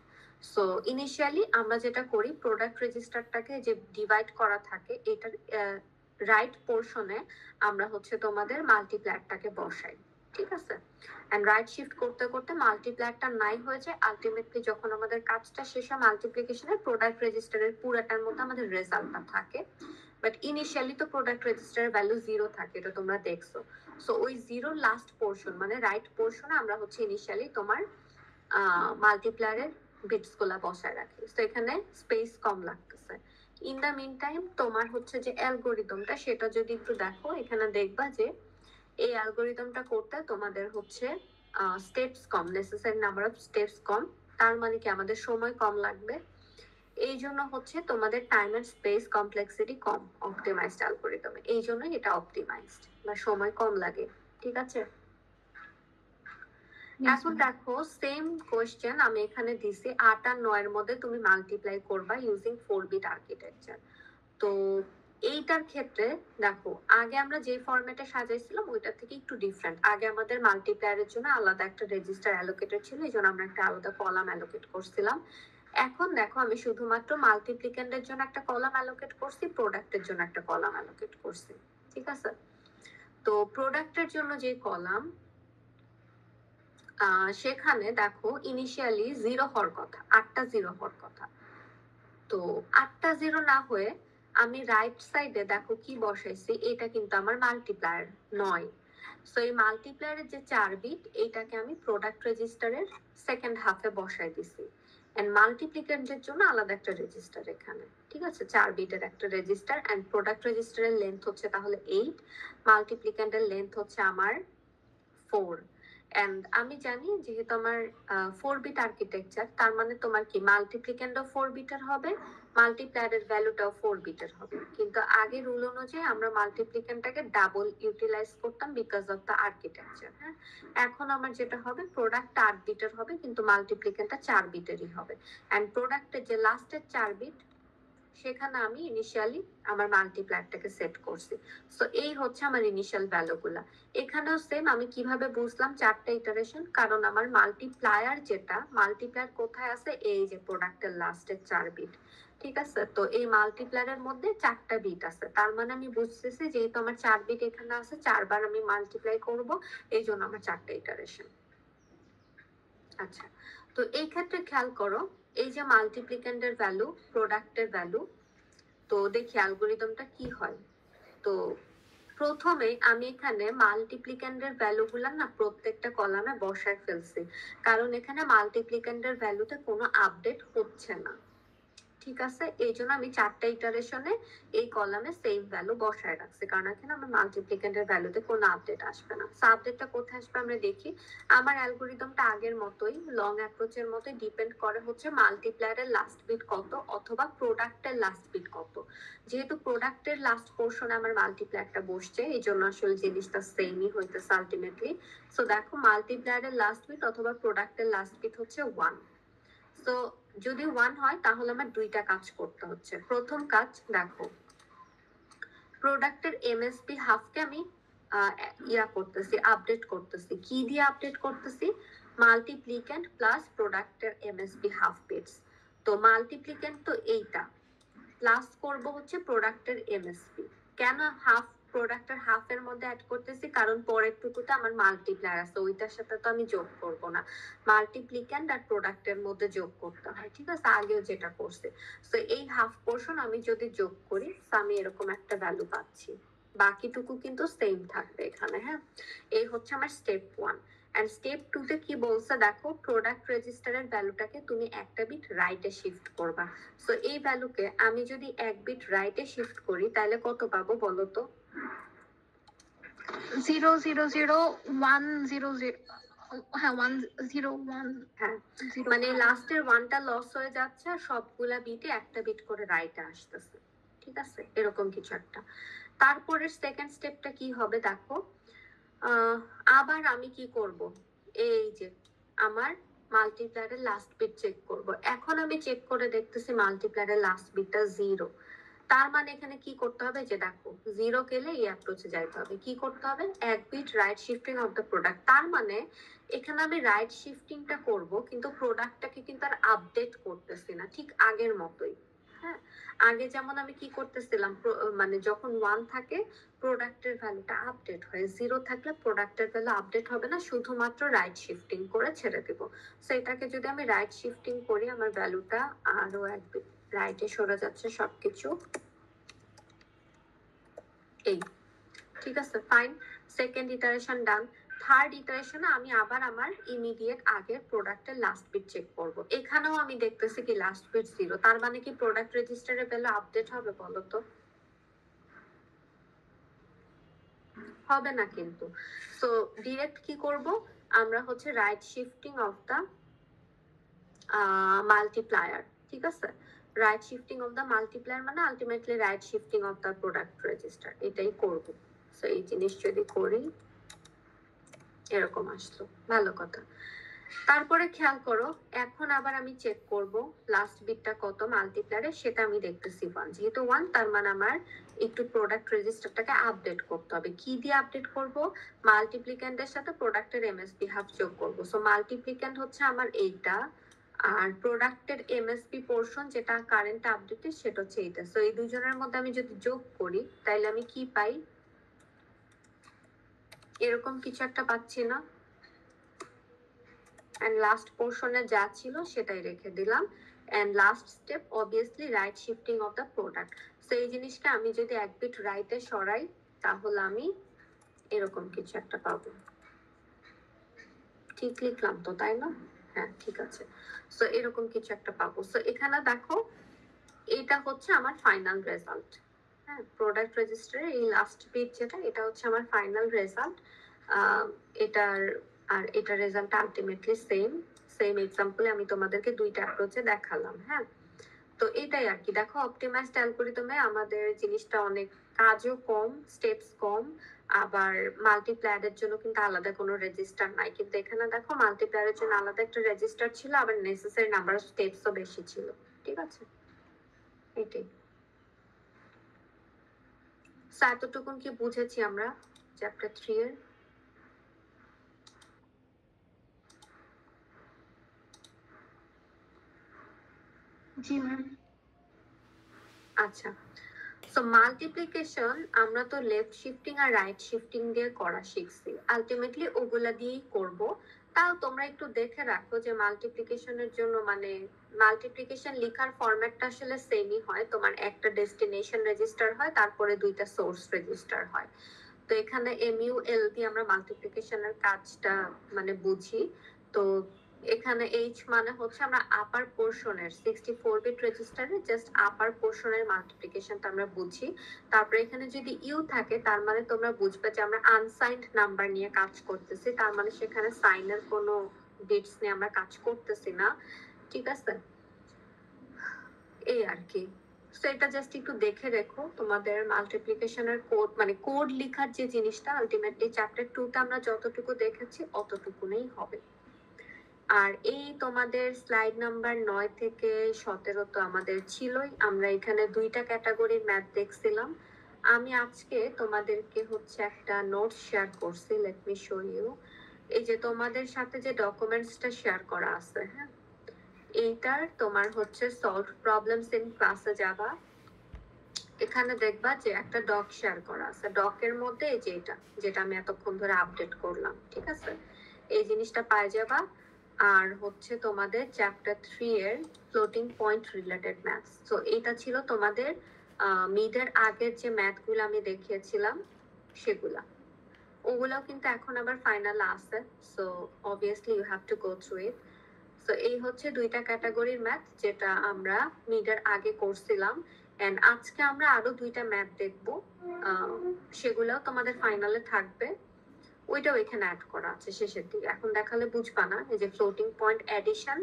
সো ইনিশিয়ালি আমরা যেটা করি, প্রোডাক্ট রেজিস্টারটাকে যে ডিভাইড করা থাকে এটার রাইট পোর্শনে আমরা হচ্ছে তোমাদের মাল্টিপ্লায়ারটাকে বসাই। ঠিক আছে, এন্ড রাইট শিফট করতে করতে মাল্টিপ্লায়ারটা নাই হয়ে যায়। আলটিমেটলি যখন আমাদের কাজটা শেষ হয় মাল্টিপ্লিকেশনের, প্রোডাক্ট রেজিস্টারের পুরাটার মধ্যে আমাদের রেজাল্টটা থাকে। বাট ইনিশিয়ালি তো প্রোডাক্ট রেজিস্টারের ভ্যালু 0 থাকে, এটা তোমরা দেখছো। সো ওই 0 লাস্ট পোর্শন মানে রাইট পোর্শনে আমরা হচ্ছে ইনিশিয়ালি তোমার মাল্টিপ্লায়ারের বিটস গুলা বসায় রাখি। তো এখানে স্পেস কম লাগতেছে। ইন দ্য মিন টাইম তোমার হচ্ছে যে অ্যালগোরিদমটা সেটা যদি একটু দেখো, এখানে দেখবা যে এই অ্যালগোরিদমটা করতে তোমাদের হচ্ছে স্টেপস কম, নেসেসারি নাম্বার অফ স্টেপস কম। তার মানে কি আমাদের সময় কম লাগবে, এই জন্য হচ্ছে তোমাদের টাইম এন্ড স্পেস কমপ্লেক্সিটি কম অপটিমাইজড অ্যালগোরিদমে, এই জন্য এটা অপটিমাইজড বা সময় কম লাগে। ঠিক আছে, এখন দেখো সেম কোশ্চেন আমি এখানে দিছি 8 আর 9 এর মধ্যে তুমি মাল্টিপ্লাই করবা ইউজিং 4 বিট আর্কিটেকচার। তো এইটার ক্ষেত্রে দেখো আগে আমরা যে ফরম্যাটে সাজাইছিলাম ওইটার থেকে একটু ডিফারেন্ট। আগে আমাদের মাল্টিপ্লায়ারের জন্য আলাদা একটা রেজিস্টার অ্যালোকেটেড ছিল, এই জন্য আমরা একটা আলাদা কলাম অ্যালোকেট করছিলাম। এখন দেখো আমি শুধুমাত্র মাল্টিপ্লিক্যান্ডের জন্য একটা কলাম অ্যালোকেট করছি, প্রোডাক্টের জন্য একটা কলাম অ্যালোকেট করছি। ঠিক আছে, তো প্রোডাক্টের জন্য যে কলাম সেখানে দেখো ইনিশিয়ালি 0 হওয়ার কথা, 8টা 0 হওয়ার কথা। তো 8টা 0 না হয়ে আমি রাইট সাইডে দেখো কি বসাইছি, এটা কিন্তু আমার মাল্টিপ্লায়ার নয়। সো এই মাল্টিপ্লায়ারের যে 4 বিট এটাকে আমি প্রোডাক্ট রেজিস্টারের সেকেন্ড হাফে বসাই দিছি। এন্ড মাল্টিপ্লিক্যান্ডের জন্য আলাদা একটা রেজিস্টার এখানে। ঠিক আছে, 4 বিটের একটা রেজিস্টার। এন্ড প্রোডাক্ট রেজিস্টারের লেন্থ হচ্ছে তাহলে 8, মাল্টিপ্লিক্যান্ডের লেন্থ হচ্ছে আমার 4। এন্ড আমি জানি যেহেতু আমার 4 বিট আর্কিটেকচার, তার মানে তোমার কি মাল্টিপ্লিক্যান্ডও 4 বিটের হবে, মাল্টিপ্লায়ারের ভ্যালুটাও 4 বিটের হবে। কিন্তু আগে রুল অনুযায়ী আমরা মাল্টিপ্লিক্যান্ডটাকে ডাবল ইউটিলাইজ করতাম বিকজ অফ দ্য আর্কিটেকচার। হ্যাঁ, এখন আমার যেটা হবে প্রোডাক্ট 8 বিটের হবে কিন্তু মাল্টিপ্লিক্যান্ডটা 4 বিটেরই হবে। এন্ড প্রোডাক্টের যে লাস্টের 4 বিট সেখানে আমি ইনিশিয়ালি আমার মাল্টিপ্লায়ারটাকে সেট করছি। সো এই হচ্ছে আমার ইনিশিয়াল ভ্যালুগুলা। এখানেও সেম, আমি কিভাবে বুঝলাম 4টা ইটারেশন, কারণ আমার মাল্টিপ্লায়ার যেটা, মাল্টিপ্লায়ার কোথায় আছে, এই যে প্রোডাক্টের লাস্টের 4 বিট। ঠিক আছে, তো এই মাল্টিপ্লায়ারের মধ্যে 4টা বিট আছে, তার মানে আমি বুঝতেছি যেহেতু আমার 4 বিট এখানে আছে, 4 বার আমি মাল্টিপ্লাই করব, এই জন্য আমার 4টা ইটারেশন। আচ্ছা, তো এই ক্ষেত্রে খেয়াল করো, এই যে মাল্টিপ্লিক্যান্ডের ভ্যালু, প্রোডাক্টের ভ্যালু, তো দেখি অ্যালগোরিদমটা কি হয়। তো প্রথমে আমি এখানে মাল্টিপ্লিক্যান্ডের ভ্যালুগুলা না প্রত্যেকটা কলামে বসায় ফেলছি, কারণ এখানে মাল্টিপ্লিক্যান্ডের ভ্যালুতে কোনো আপডেট হচ্ছে না। ঠিক আছে, এই জন্য আমি 4টা ইটারেশনে এই কলামে সেম ভ্যালু বসায় রাখছি, কারণ এখানে আমার মাল্টিপ্লিক্যান্ডের ভ্যালুতে কোনো আপডেট আসবে না। সো আপডেটটা কোথায় আসবে আমরা দেখি। আমার অ্যালগোরিদমটা আগের মতোই, লং অ্যাপ্রোচের মতোই ডিপেন্ড করে হচ্ছে মাল্টিপ্লায়ারের লাস্ট বিট কত অথবা প্রোডাক্টের লাস্ট বিট কত। যেহেতু প্রোডাক্টের লাস্ট পোর্শনে আমার মাল্টিপ্লায়ারটা বসছে, এই জন্য আসলে জিনিসটা সেমই হইতেছে আলটিমেটলি। সো দেখো, মাল্টিপ্লায়ারের লাস্ট বিট অথবা প্রোডাক্টের লাস্ট বিট হচ্ছে 1। তো যদি 1 হয় তাহলে আমার 2টা কাজ করতে হচ্ছে। প্রথম কাজ দেখো, প্রোডাক্টের এমএসপি হাফকে আমি করতেছি, আপডেট করতেছি। কি দিয়ে আপডেট করতেছি? মাল্টিপ্লিক্যান্ড প্লাস প্রোডাক্টের এমএসপি হাফ বিটস। তো মাল্টিপ্লিক্যান্ড তো এইটা, প্লাস করব হচ্ছে প্রোডাক্টের এমএসপি। কেন হাফ প্রোডাক্টের হাফের মধ্যে অ্যাড করতেছি? কারণ পরের টুকুতে আমার মাল্টিপ্লায়ার আছে, ওইটার সাথে তো আমি যোগ করব না, মাল্টিপ্লিক্যান্ড আর প্রোডাক্টের মধ্যে যোগ করতে হয়। ঠিক আছে, আগেও যেটা করছে। তো এই হাফ পোর্শন আমি যদি যোগ করি, আমি এরকম একটা ভ্যালু পাচ্ছি, বাকিটুকু কিন্তু সেম থাকবে এখানে। হ্যাঁ, এই হচ্ছে আমার স্টেপ 1। এন্ড স্টেপ 2 তে কি বলছে দেখো, প্রোডাক্ট রেজিস্টারের ভ্যালুটাকে তুমি একটা বিট রাইটে শিফট করবা। সো এই ভ্যালুকে আমি যদি 1 বিট রাইটে শিফট করি তাহলে কত পাবো বলো তো? 0000100, হ্যাঁ 101, হ্যাঁ, মানে লাস্টের 1টা লস হয়ে যাচ্ছে আর সবগুলা বিটে একটা বিট করে রাইটে আসতেছে। ঠিক আছে, এরকম কিছু একটা। তারপরে সেকেন্ড স্টেপটা কি হবে দেখো, আবার আমি কি করব, এই যে আমার মাল্টিপ্লায়ারের লাস্ট বিট চেক করব। এখন আমি চেক করে দেখতেছি মাল্টিপ্লায়ারের লাস্ট বিটটা 0। তার মানে এখানে কি করতে হবে, যে দেখো 0 গেলে এই অ্যাপ্রোচে যাইতে হবে। কি করতে হবে? 1 bit right shifting of the product. তার মানে এখানে আমি রাইট শিফটিংটা করব কিন্তু প্রোডাক্টটাকে কিন্তু আর আপডেট করতেছি না, ঠিক আগের মতোই। হ্যাঁ, আগে যেমন আমি কি করতেছিলাম, মানে যখন 1 থাকে প্রোডাক্টের ভ্যালুটা আপডেট হয়, 0 থাকলে প্রোডাক্টের ভ্যালু আপডেট হবে না, শুধুমাত্র রাইট শিফটিং করে ছেড়ে দিব। সো এটাকে যদি আমি রাইট শিফটিং করি, আমার ভ্যালুটা আরো 1 বিট রাইটে সরে যাচ্ছে সবকিছু, এই। ঠিক আছে, ফাইন। সেকেন্ড ইটারেশন ডান। থার্ড ইটারেশনে আমি আবার আমার ইমিডিয়েট আগের প্রোডাক্টের লাস্ট বিট চেক করব। এখানেও আমি দেখতেছি কি লাস্ট বিট 0, তার মানে কি প্রোডাক্ট রেজিস্টারের ভ্যালু আপডেট হবে বলো তো? হবে না কিন্তু। সো ডিরেক্ট কি করব, আমরা হচ্ছে right shifting of the multiplier. ঠিক আছে, right shifting of the multiplier মানে ultimately right shifting of the product register, এটাই করব। সো এই জিনিস যদি করি এরকম আসলো, ভালো কথা। তারপরে খেয়াল করো, এখন আবার আমি চেক করব লাস্ট বিটটা কত মাল্টিপ্লায়ারে, সেটা আমি দেখতেছি 1। যেহেতু 1, তার মানে আমার একটু প্রোডাক্ট রেজিস্টারটাকে আপডেট করতে হবে। কি দিয়ে আপডেট করব? মাল্টিপ্লিক্যান্ডের সাথে প্রোডাক্টের এমএসপি হাফ যোগ করব। সো মাল্টিপ্লিক্যান্ড হচ্ছে আমার এইটা, আর প্রোডাক্টের এমএসপি পোর্শন যেটা কারেন্ট আপডেটেড সেটা হচ্ছে এইটা। সো এই দুজনের মধ্যে আমি যদি যোগ করি তাহলে আমি কি পাই? এরকম কিছু একটা পাচ্ছি না? এন্ড লাস্ট পোর্শনে যা ছিল সেটাই রেখে দিলাম। And last step obviously right shifting of the product. So এই জিনিসটা আমি যদি 1 বিট রাইটে সরাই তাহলে আমি এরকম কিছু একটা পাবো। ঠিক লিখলাম তো, তাই না? হ্যাঁ, ঠিক আছে। সো এরকম কিছু একটা পাবো। সো এখানে দেখো, এটা হচ্ছে আমার ফাইনাল রেজাল্ট। হ্যাঁ, প্রোডাক্ট রেজিস্টারে এই লাস্ট বিট যেটা, এটা হচ্ছে আমার ফাইনাল রেজাল্ট। এটার আর এটা রেজাল্ট আলটিমেটলি সেম এক্সাম্পলে আমি তোমাদেরকে দুইটা অ্যাপ্রোচে দেখালাম। হ্যাঁ, তো এটাই আর কি। দেখো অপটিমাইজড অ্যালগরিদমে আমাদের জিনিসটা অনেক কাজও কম, স্টেপস কম, আবার মাল্টিপ্লায়ারের জন্য কিন্তু আলাদা কোনো রেজিস্টার নাই। কিন্তু এখানে দেখো মাল্টিপ্লায়ারের জন্য আলাদা একটা রেজিস্টার ছিল, আবার নেসেসারি নাম্বার অফ স্টেপসও বেশি ছিল। ঠিক আছে, এটাই। এতটুকুন কি বুঝেছি আমরা চ্যাপ্টার 3 এর? জি ম্যাম। আচ্ছা, সো মাল্টিপ্লিকেশন আমরা তো লেফট শিফটিং আর রাইট শিফটিং দিয়ে করা শিখছি, আলটিমেটলি ওগুলা দিয়েই করব। তাও তোমরা একটু দেখে রাখো যে মাল্টিপ্লিকেশনের জন্য মানে মাল্টিপ্লিকেশন লেখার ফরম্যাটটা আসলে সেমই হয়। তোমার একটা ডেস্টিনেশন রেজিস্টার হয়, তারপরে দুইটা সোর্স রেজিস্টার হয়। তো এখানে MUL দিয়ে আমরা মাল্টিপ্লিকেশনের কাজটা মানে বুঝি। তো এখানে H মানে হচ্ছে আমরা আপার পোর্শনের 64 বিট রেজিস্টারে জাস্ট আপার পোর্শনের মাল্টিপ্লিকেশনটা আমরা বুঝি। তারপরে এখানে যদি ইউ থাকে তার মানে তোমরা বুঝবে যে আমরা আনসাইন্ড নাম্বার নিয়ে কাজ করতেছি, তার মানে সেখানে সাইনের কোনো বিটস নিয়ে আমরা কাজ করতেছি না। ঠিক আছে, এই আর কি। তো এটা জাস্ট একটু দেখে রেখো। তোমাদের মাল্টিপ্লিকেশনের কোড মানে কোড লেখার যে জিনিসটা আলটিমেটলি চ্যাপ্টার 2 তে আমরা যতটুকু দেখেছি অতটুকুনেই হবে। আর এই তোমাদের স্লাইড নাম্বার 9 থেকে 17 তো আমাদের ছিলই। আমরা এখানে দুইটা ক্যাটাগরির ম্যাথ দেখছিলাম। আমি আজকে তোমাদেরকে হচ্ছে একটা নোট শেয়ার করছি, লেট মি শো ইউ। এই যে তোমাদের সাথে যে ডকুমেন্টসটা শেয়ার করা আছে, হ্যাঁ, এইটার তোমার হচ্ছে সলভ প্রবলেমস ইন ক্লাসে যাবা। এখানে দেখবা যে একটা ডক শেয়ার করা আছে, ডকের মধ্যে এই যে এটা যেটা আমি এতক্ষণ ধরে আপডেট করলাম, ঠিক আছে, এই জিনিসটা পাই যাবা। আর হচ্ছে তোমাদের চ্যাপ্টার 3 এর ফ্লোটিং পয়েন্ট রিলেটেড ম্যাথস। তো এটা ছিল তোমাদের মিডের আগের যে ম্যাথগুলো আমি দেখিয়েছিলাম সেগুলা। ওগুলাও কিন্তু এখন আবার ফাইনাল আছে, so obviously you have to go through it. তো এই হচ্ছে দুইটা ক্যাটাগরির ম্যাথ যেটা আমরা মিডের আগে করছিলাম। এন্ড আজকে আমরা আরো দুইটা ম্যাথ দেখবো, সেগুলোও তোমাদের ফাইনালে থাকবে। ওইটাও এখানে অ্যাড করা আছে শেষের দিকে, এখন দেখালে বুঝবা না। এই যে ফ্লোটিং পয়েন্ট এডিশন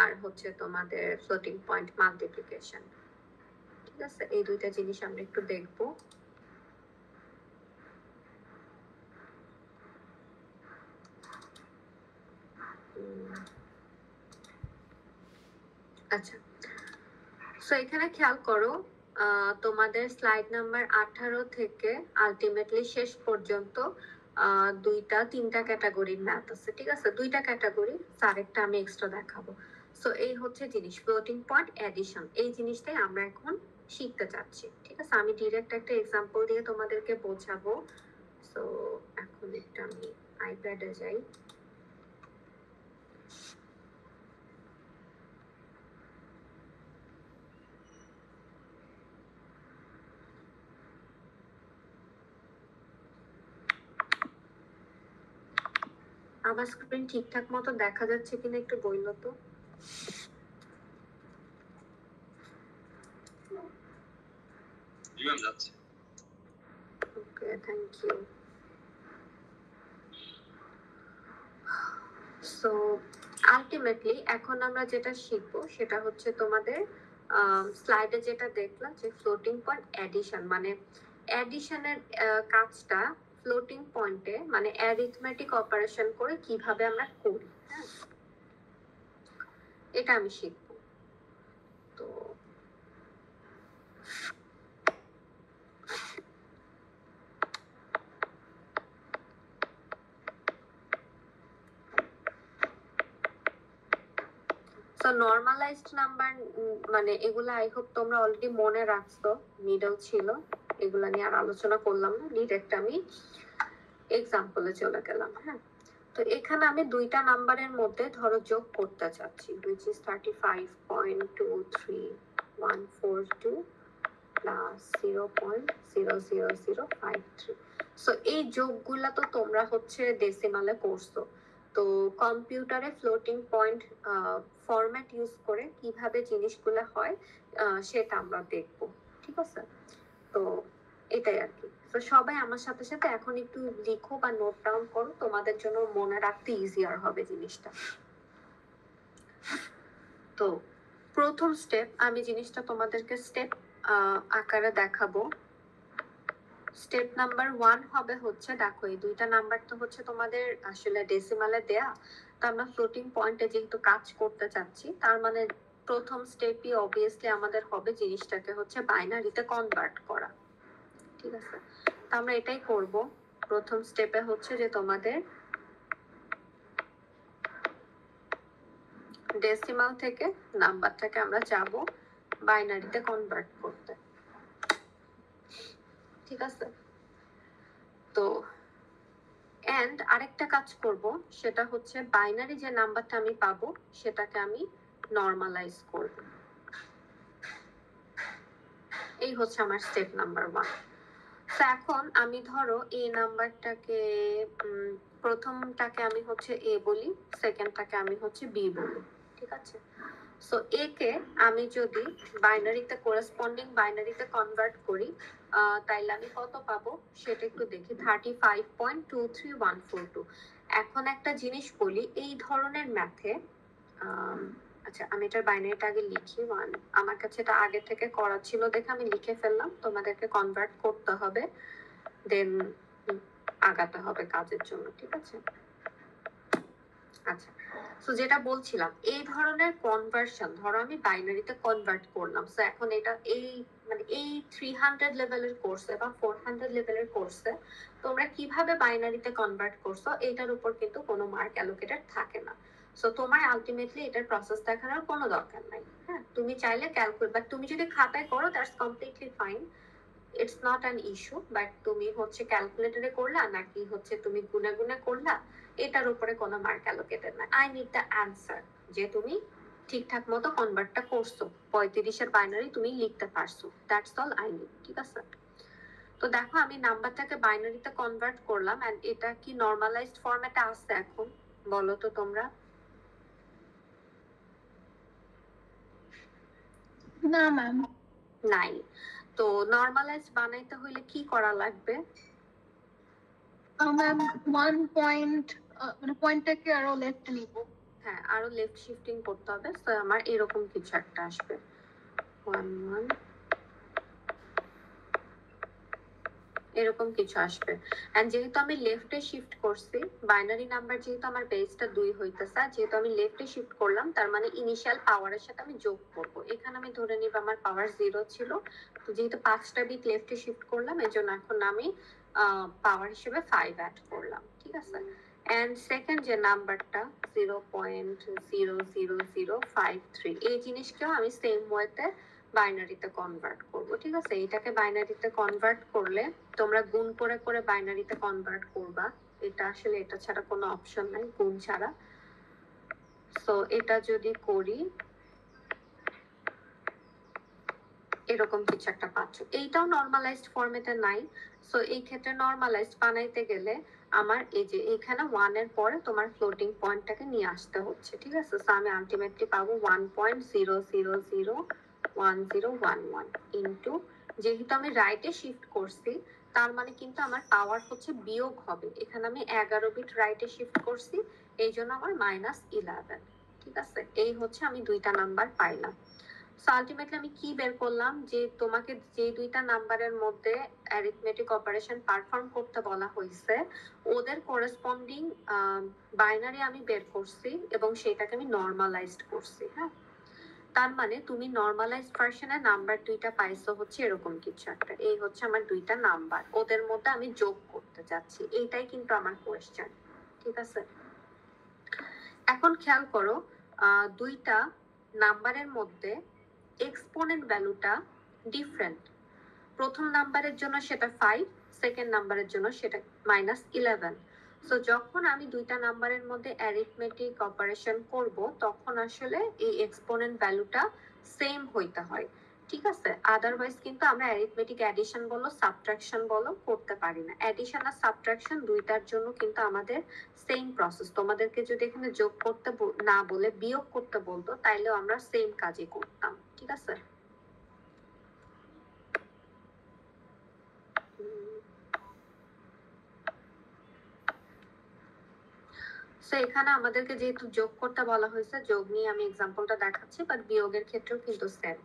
আর হচ্ছে তোমাদের ফ্লোটিং পয়েন্ট মাল্টিপ্লিকেশন। ঠিক আছে, এই দুইটা জিনিস আমরা একটু দেখবো। আচ্ছা, সো এখানে খেয়াল করো তোমাদের স্লাইড নাম্বার 18 থেকে আলটিমেটলি শেষ পর্যন্ত দুইটা তিনটা ক্যাটাগরির ম্যাথ আছে। ঠিক আছে, দুইটা ক্যাটাগরি, আরেকটা আমি এক্সট্রা দেখাবো। সো এই হচ্ছে জিনিস ফ্লোটিং পয়েন্ট এডিশন, এই জিনিসটাই আমরা এখন শিখতে চাচ্ছি। ঠিক আছে, আমি ডিরেক্ট একটা এক্সাম্পল দিয়ে তোমাদেরকে বোঝাবো। সো এখন একটা আমি আইপ্যাডে যাই। আমার স্ক্রিন ঠিকঠাক মতো দেখা যাচ্ছে কিনা একটু বললো তো। ওকে, থ্যাংক ইউ। সো আলটিমেটলি এখন আমরা যেটা শিখবো সেটা হচ্ছে তোমাদের স্লাইডে যেটা দেখলাম যে ফ্লোটিং পয়েন্ট এডিশন, মানে এডিশনের কাজটা ফ্লোটিং পয়েন্টে মানে অ্যারিথমেটিক অপারেশন করে কিভাবে আমরা করি। হ্যাঁ, এটা আমি শিখবো। তো সো নরমালাইজড নাম্বার মানে এগুলো আই হোপ তোমরা অলরেডি মনে রাখছো, মিডল ছিল, এগুলা নিয়ে আর আলোচনা করলাম না। ডিরেক্ট আমি এক্সাম্পলে চলে গেলাম। হ্যাঁ, তো এখানে আমি দুইটা নাম্বারের মধ্যে ধরো যোগ করতে চাচ্ছি, which is 35.23142 প্লাস 0.00053। সো এই যোগগুলা তো তোমরা হচ্ছে ডেসিমালে করছো। তো কম্পিউটারে ফ্লোটিং পয়েন্ট ফরম্যাট ইউজ করে কিভাবে জিনিসগুলো হয় সেটা আমরা দেখবো। ঠিক আছে, তো এটাই আর কি। তো সবাই আমার সাথে সাথে এখন একটু লিখো বা নোট ডাউন করো, তোমাদের জন্য মনে রাখতে ইজিয়ার হবে জিনিসটা। তো প্রথম স্টেপ, আমি জিনিসটা তোমাদেরকে স্টেপ আকারে দেখাবো। স্টেপ নাম্বার 1 হবে হচ্ছে, দেখো এই দুইটা নাম্বার তো হচ্ছে তোমাদের আসলে ডেসিমালে দেয়া, তো আমরা ফ্লোটিং পয়েন্টে যেহেতু কাজ করতে চাচ্ছি, তার মানে প্রথম স্টেপই অবভিয়াসলি আমাদের হবে জিনিসটাকে হচ্ছে বাইনারিতে কনভার্ট করা। ঠিক আছে, তো আমরা এটাই করব। প্রথম স্টেপে হচ্ছে যে তোমাদের ডেসিমাল থেকে নাম্বারটাকে আমরা যাব বাইনারিতে কনভার্ট করতে। ঠিক আছে, তো এন্ড আরেকটা কাজ করব, সেটা হচ্ছে বাইনারি যে নাম্বারটা আমি পাবো সেটাকে আমি নরমালাইজ করব। এই হচ্ছে আমার স্টেপ নাম্বার 1। তো এখন আমি ধরো এই নাম্বারটাকে প্রথমটাকে আমি হচ্ছে এ বলি, সেকেন্ডটাকে আমি হচ্ছে বি বলি। ঠিক আছে, সো এ কে আমি যদি বাইনারিতে করেসপন্ডিং বাইনারিতে কনভার্ট করি, তাইলে আমি কত পাবো সেটা একটু দেখি, 35.23142। এখন একটা জিনিস বলি, এই ধরনের ম্যাথে আচ্ছা আমি এটার বাইনারিটা আগে লিখি। আমার কাছে এটা আগে থেকে করা ছিল দেখে আমি লিখে ফেললাম, তোমাদেরকে কনভার্ট করতে হবে, দেন আগাতে হবে কাজের জন্য। ঠিক আছে, আচ্ছা তো যেটা বলছিলাম, এই ধরনের কনভার্সন ধরো আমি বাইনারিতে কনভার্ট করলাম, তো এখন এটা এই মানে এই 300 লেভেলের কোর্সে বা 400 লেভেলের কোর্সে তোমরা কিভাবে বাইনারিতে কনভার্ট করছো এটার উপর কিন্তু কোনো মার্ক অ্যালোকেটেড থাকে না। সো তোমার আলটিমেটলি এটার প্রসেস দেখানোর কোনো দরকার নাই। হ্যাঁ, তুমি চাইলে ক্যালকুলেট, বাট তুমি যদি খাতায় করো that's completely fine, it's not an issue. But তুমি হচ্ছে ক্যালকুলেটরে করলা নাকি হচ্ছে তুমি গুনে গুনে করলা, এটার উপরে কোনো মার্ক অ্যালোকেটেড না। আই নিড দ্য অ্যান্সার যে তুমি ঠিকঠাক মতো কনভার্টটা করছো, 35-এর বাইনারি তুমি লিখতে পারছো, দ্যাটস অল আই নিড। ঠিক আছে, তো দেখো আমি নাম্বারটাকে বাইনারিতে কনভার্ট করলাম, এন্ড এটা কি নরমালাইজড ফরম্যাটে আসছে এখন বলো তো তোমরা? না ম্যাম। নাই। তো নরমালাইজড বানাইতে হইলে কি করা লাগবে? ম্যাম 1 পয়েন্ট মানে পয়েন্টটাকে আরো লেফট নিব। হ্যাঁ, আরো লেফট শিফটিং করতে হবে, তো আমার এরকম কিছু একটা আসবে 1 1 এরকম কিছু আসবে। এন্ড যেহেতু আমি লেফটে শিফট করছি, বাইনারি নাম্বার যেহেতু আমার বেসটা 2 হইতেছে, যেহেতু আমি লেফটে শিফট করলাম তার মানে ইনিশিয়াল পাওয়ারের সাথে আমি যোগ করব। এখানে আমি ধরে নিব আমার পাওয়ার 0 ছিল, তো যেহেতু 5টা বিট লেফটে শিফট করলাম এজন্য এখন আমি পাওয়ার হিসেবে 5 অ্যাড করলাম। ঠিক আছে, এন্ড সেকেন্ড যে নাম্বারটা 0.00053, এই জিনিসকেও আমি সেম ওয়েতে বাইনারিতে কনভার্ট করব। ঠিক আছে, এটাকে বাইনারিতে কনভার্ট করলে তোমরা গুণ করে করে বাইনারিতে কনভার্ট করবা, এটা আসলে এটা ছাড়া কোনো অপশন নাই গুণ ছাড়া। সো এটা যদি করি এরকম কিছু একটা পাচ্ছ, এইটাও নরমালাইজড ফরম্যাটে নাই। সো এই ক্ষেত্রে নরমালাইজড বানাইতে গেলে আমার এই যে এখানে 1 এর পরে তোমার ফ্লোটিং পয়েন্টটাকে নিয়ে আসতে হচ্ছে। ঠিক আছে, সো আমি আলটিমেটলি পাবো 1.0001011 ইনটু, যেহেতু আমি রাইটে শিফট করছি তার মানে কিন্তু আমার পাওয়ার হচ্ছে বিয়োগ হবে, এখানে আমি 11 বিট রাইটে শিফট করছি এই জন্য আমার -11। ঠিক আছে, এই হচ্ছে আমি দুইটা নাম্বার পাইলাম। সো আলটিমেটলি আমি কি বের করলাম, যে তোমাকে যে দুইটা নাম্বারের মধ্যে অ্যারিথমেটিক অপারেশন পারফর্ম করতে বলা হয়েছে ওদের করেসপন্ডিং বাইনারি আমি বের করছি এবং সেটাকে আমি নরমালাইজড করছি। হ্যাঁ, তার মানে তুমি নরমালাইজড ভার্সনে নাম্বার দুইটা পাইছো হচ্ছে এরকম কিছু একটা, এই হচ্ছে আমার দুইটা নাম্বার, ওদের মধ্যে আমি যোগ করতে যাচ্ছি, এইটাই কিন্তু আমার কোয়েশ্চেন। ঠিক আছে, এখন খেয়াল করো দুইটা নাম্বারের মধ্যে এক্সপোনেন্ট ভ্যালুটা ডিফারেন্ট। প্রথম নাম্বারের জন্য সেটা 5, সেকেন্ড নাম্বারের জন্য সেটা -11। সো যখন আমি দুইটা নাম্বারের মধ্যে অ্যারিথমেটিক অপারেশন করব তখন আসলে এই এক্সপোনেন্ট ভ্যালুটা সেম হইতে হয়। ঠিক আছে, আদারওয়াইজ কিন্তু আমরা অ্যারিথমেটিক অ্যাডিশন বলো সাবট্রাকশন বলো করতে পারি না। অ্যাডিশন আর সাবট্রাকশন দুইটার জন্য কিন্তু আমাদের সেম প্রসেস, তোমাদেরকে যদি এখানে যোগ করতে না বলে বিয়োগ করতে বলতো তাইলেও আমরা সেম কাজই করতাম। ঠিক আছে, তো এখানে আমাদেরকে যেহেতু যোগ করতে বলা হয়েছে, যোগ নিয়ে আমি এক্সাম্পলটা দেখাচ্ছি, বাট বিয়োগের ক্ষেত্রেও কিন্তু সেম।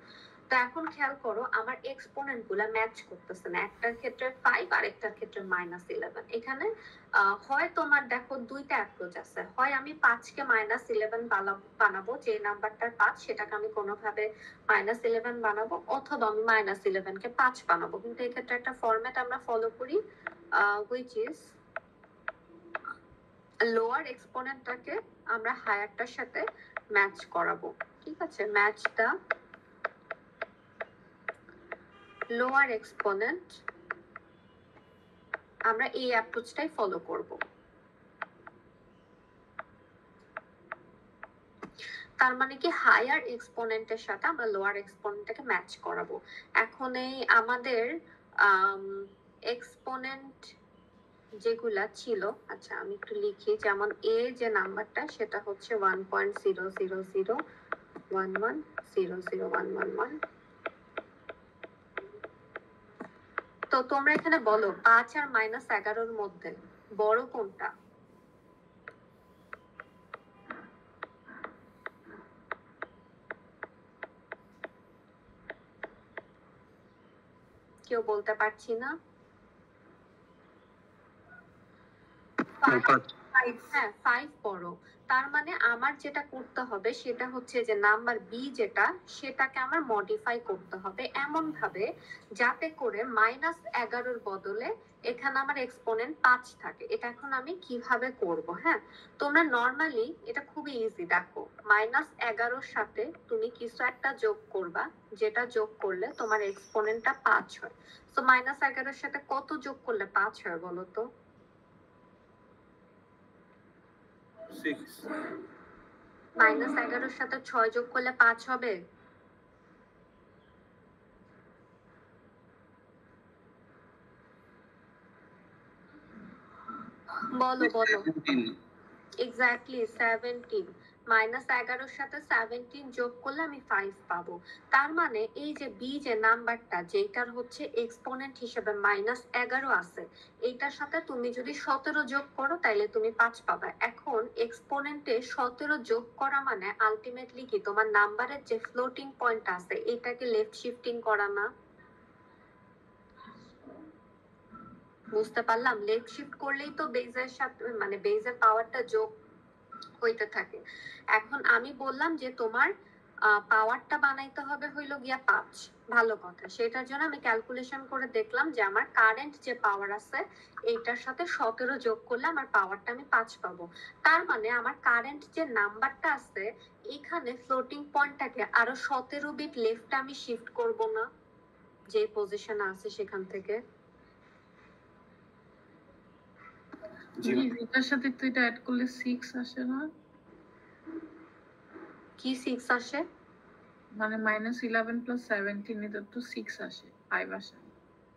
তো এখন খেয়াল করো আমার এক্সপোনেন্ট গুলা ম্যাচ করতেছে না, একটার ক্ষেত্রে 5 আর একটার ক্ষেত্রে -11। এখানে হয় তোমার দেখো দুইটা অ্যাপ্রোচ আছে, হয় আমি 5 কে -11 বানাবো, যে নাম্বারটার 5 সেটাকে আমি কোনোভাবে -11 বানাবো, অথবা আমি -11 কে 5 বানাবো। কিন্তু এক্ষেত্রে একটা ফরম্যাট আমরা ফলো করি, which is লোয়ার এক্সপোনেন্টটাকে আমরা হায়ারটার সাথে ম্যাচ করাবো। ঠিক আছে, ম্যাচ দা লোয়ার এক্সপোনেন্ট, আমরা এই অ্যাপ্রোচটাই ফলো করব। তার মানে কি হায়ার এক্সপোনেন্টের সাথে আমরা লোয়ার এক্সপোনেন্টটাকে ম্যাচ করাবো। এখন এই আমাদের এক্সপোনেন্ট যেগুলা ছিল, আচ্ছা আমি একটু লিখি, যেমন এ যে নাম্বারটা সেটা হচ্ছে 1.000110011। তো তোমরা এখানে বলো 5 আর -11 মধ্যে বড় কোনটা? কেউ বলতে পারছি না। 5 বড়। তার মানে আমার যেটা করতে হবে সেটা হচ্ছে যে নাম্বার বি যেটা, সেটাকে আমার মডিফাই করতে হবে এমন ভাবে যাতে করে -11 বদলে এখানে আমার এক্সপোনেন্ট 5 থাকে। এটা এখন আমি কিভাবে করব? হ্যাঁ, তোমরা নরমালি এটা খুবই ইজি, দেখো -11 সাথে তুমি কিছু একটা যোগ করবা, যেটা যোগ করলে তোমার এক্সপোনেন্টটা 5 হয়। তো -11 সাথে কত যোগ করলে 5 হয় বলো তো? 6 -11 সাথে 6 যোগ করলে 5 হবে? বলো বলো। এক্স্যাক্টলি 17। -11 সাথে 17 যোগ করলে আমি 5 পাবো। তার মানে এই যে বি যে নাম্বারটা, যেটার হচ্ছে এক্সপোনেন্ট হিসেবে -11 আছে, এইটার সাথে তুমি যদি 17 যোগ করো তাহলে তুমি 5 পাবা। এখন এক্সপোনেন্টে 17 যোগ করা মানে আলটিমেটলি কি তোমার নাম্বারের যে ফ্লোটিং পয়েন্ট আছে এটাকে লেফট শিফটিং করা না? বুঝতে পারলাম, লেফট শিফট করলেই তো বেজের সাথে মানে বেজের পাওয়ারটা যোগ হইতে থাকে। এখন আমি বললাম যে তোমার পাওয়ারটা বানাইতে হবে হইলো গিয়া 5, ভালো কথা। সেটার জন্য আমি ক্যালকুলেশন করে দেখলাম যে আমার কারেন্ট যে পাওয়ার আছে এইটার সাথে 17 যোগ করলে আমার পাওয়ারটা আমি 5 পাবো। তার মানে আমার কারেন্ট যে নাম্বারটা আছে এখানে ফ্লোটিং পয়েন্টটাকে আরো 17 বিট লেফট আমি শিফট করব না, যে পজিশনে আছে সেখান থেকে? জি এটার সাথে তো এটা অ্যাড করলে 6 আসে না? কি 6 আসে? মানে -11 + 17 এটা তো 6 আসে, 5 আসে।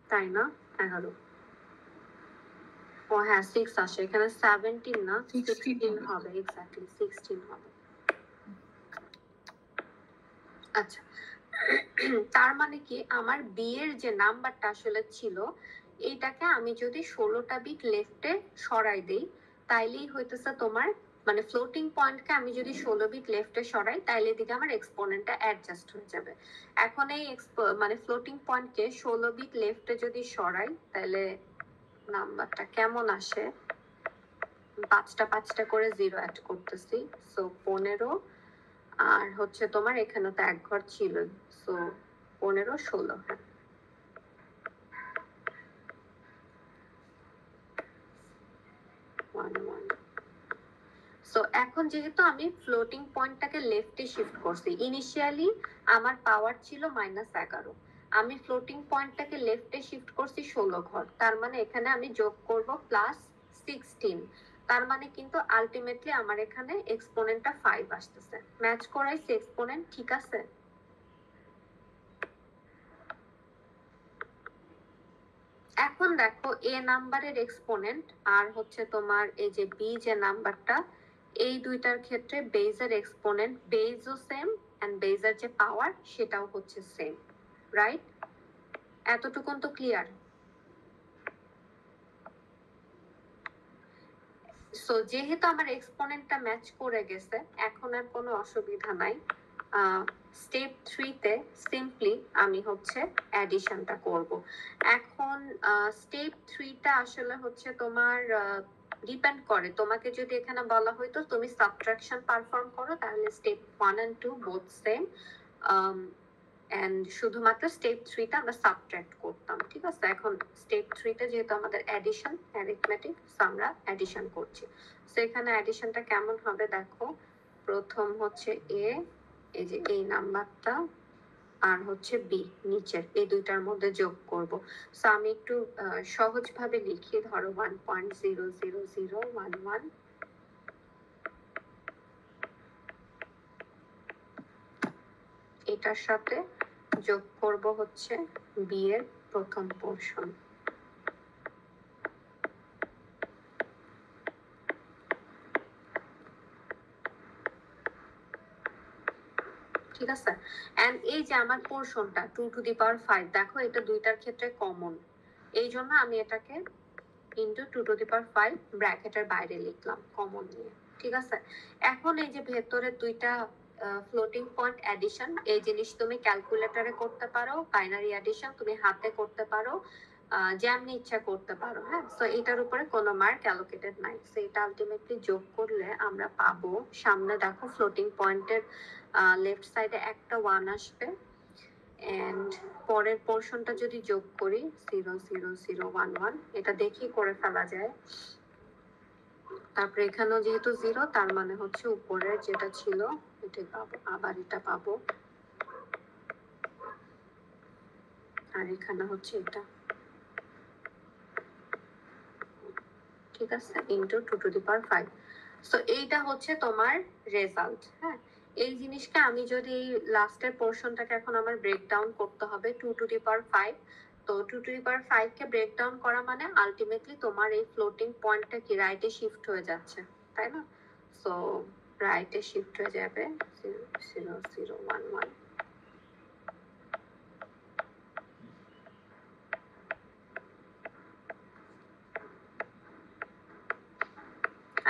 তাই না? 11। ও হ্যাঁ 6 আসে, এখানে 17 না 16 হবে। এক্স্যাক্টলি 16 হবে। আচ্ছা, তার মানে কি আমার বি এর যে নাম্বারটা আসলে ছিল এইটাকে আমি যদি 16টা বিট লেফটে সরাই দেই তাইলেই হইতেছে তোমার মানে ফ্লোটিং পয়েন্টকে আমি যদি 16 বিট লেফটে সরাই তাইলে এদিকে আমার এক্সপোনেন্টটা অ্যাডজাস্ট হয়ে যাবে। এখন এই মানে ফ্লোটিং পয়েন্টকে 16 বিট লেফটে যদি সরাই তাহলে নাম্বারটা কেমন আসে? 5টা করে 0 অ্যাড করতেছি, সো 15। আর হচ্ছে তোমার এখানে তো এক ঘর ছিল, সো 15 16। হ্যাঁ, সো এখন যেহেতু আমি ফ্লোটিং পয়েন্টটাকে লেফটে শিফট করছি, ইনিশিয়ালি আমার পাওয়ার ছিল -11, আমি ফ্লোটিং পয়েন্টটাকে লেফটে শিফট করছি 16 ঘর, তার মানে এখানে আমি যোগ করব +16। তার মানে কিন্তু আলটিমেটলি আমার এখানে এক্সপোনেন্টটা 5 আসতেছে। ম্যাচ করাইছে এক্সপোনেন্ট, ঠিক আছে? এখন দেখো এ নাম্বারের এক্সপোনেন্ট আর হচ্ছে তোমার এই যে বি যে নাম্বারটা, এই দুইটার ক্ষেত্রে বেজের এক্সপোনেন্ট বেজও সেম এন্ড বেজের যে পাওয়ার সেটাও হচ্ছে সেম, রাইট? এতটুকুন তো ক্লিয়ার? সো যেহেতু আমার এক্সপোনেন্টটা ম্যাচ করে গেছে, এখন আর কোনো অসুবিধা নাই। স্টেপ 3 তে সিম্পলি আমি হচ্ছে অ্যাডিশনটা করব। এখন স্টেপ 3 টা আসলে হচ্ছে তোমার ডিপেন্ড করে, তোমাকে যদি এখানে বলা হয়তো তুমি সাবট্রাকশন পারফর্ম করো তাহলে step 1 and 2 both same, and শুধুমাত্র স্টেপ 3 টা আমরা সাবট্রাক্ট করতাম। ঠিক আছে, এখন স্টেপ 3 টা যেহেতু আমাদের অ্যাডিশন অ্যারিথমেটিক, আমরা অ্যাডিশন করছি। সো এখানে অ্যাডিশনটা কেমন হবে দেখো, প্রথম হচ্ছে এ, এই যে এই নাম্বারটা, আর হচ্ছে বি নিচের, এই দুইটার মধ্যে যোগ করব। সো আমি একটু সহজভাবে লিখি, ধরো 1.00011 এটার সাথে যোগ করব হচ্ছে বি এর প্রথম পোর্শন। ঠিক আছে, এন্ড এই যে আমার পোর্শনটা 2 টু দি পাওয়ার 5, দেখো এটা দুইটার ক্ষেত্রে কমন, এই জন্য আমি এটাকে ইন্টু 2 টু দি পাওয়ার 5 ব্র্যাকেটের বাইরে লিখলাম কমন নিয়ে। ঠিক আছে, এখন এই যে ভেতরে দুইটা ফ্লোটিং পয়েন্ট অ্যাডিশন, এই জিনিস তুমি ক্যালকুলেটরে করতে পারো, বাইনারি অ্যাডিশন তুমি হাতে করতে পারো, যেমনি ইচ্ছা করতে পারো। হ্যাঁ, সো এটার উপরে কোনো মার্ক অ্যালোকেটেড নাই। সো এটা আলটিমেটলি যোগ করলে আমরা পাবো, সামনে দেখো ফ্লোটিং পয়েন্টের লেফট সাইডে একটা 1 আসবে, এন্ড পরের পোর্শনটা যদি যোগ করি 00011, এটা দেখি করে ফেলা যায়। তারপরে এখানেও যেহেতু 0, তার মানে হচ্ছে উপরের যেটা ছিল এটাই পাবো, আবার এটা পাবো, আর এখানে হচ্ছে এটা। ঠিক আছে, into 2 to the power 5। So এইটা হচ্ছে তোমার রেজাল্ট। হ্যাঁ, এই জিনিসটা আমি যদি লাস্টের পোর্শনটাকে এখন আমার ব্রেক ডাউন করতে হবে 2 টু দি পাওয়ার 5, তো 2 টু দি পাওয়ার 5 কে ব্রেক ডাউন করা মানে আলটিমেটলি তোমার এই ফ্লোটিং পয়েন্টটা কি রাইটে শিফট হয়ে যাচ্ছে, তাই না? সো রাইটে শিফট হয়ে যাবে 00011।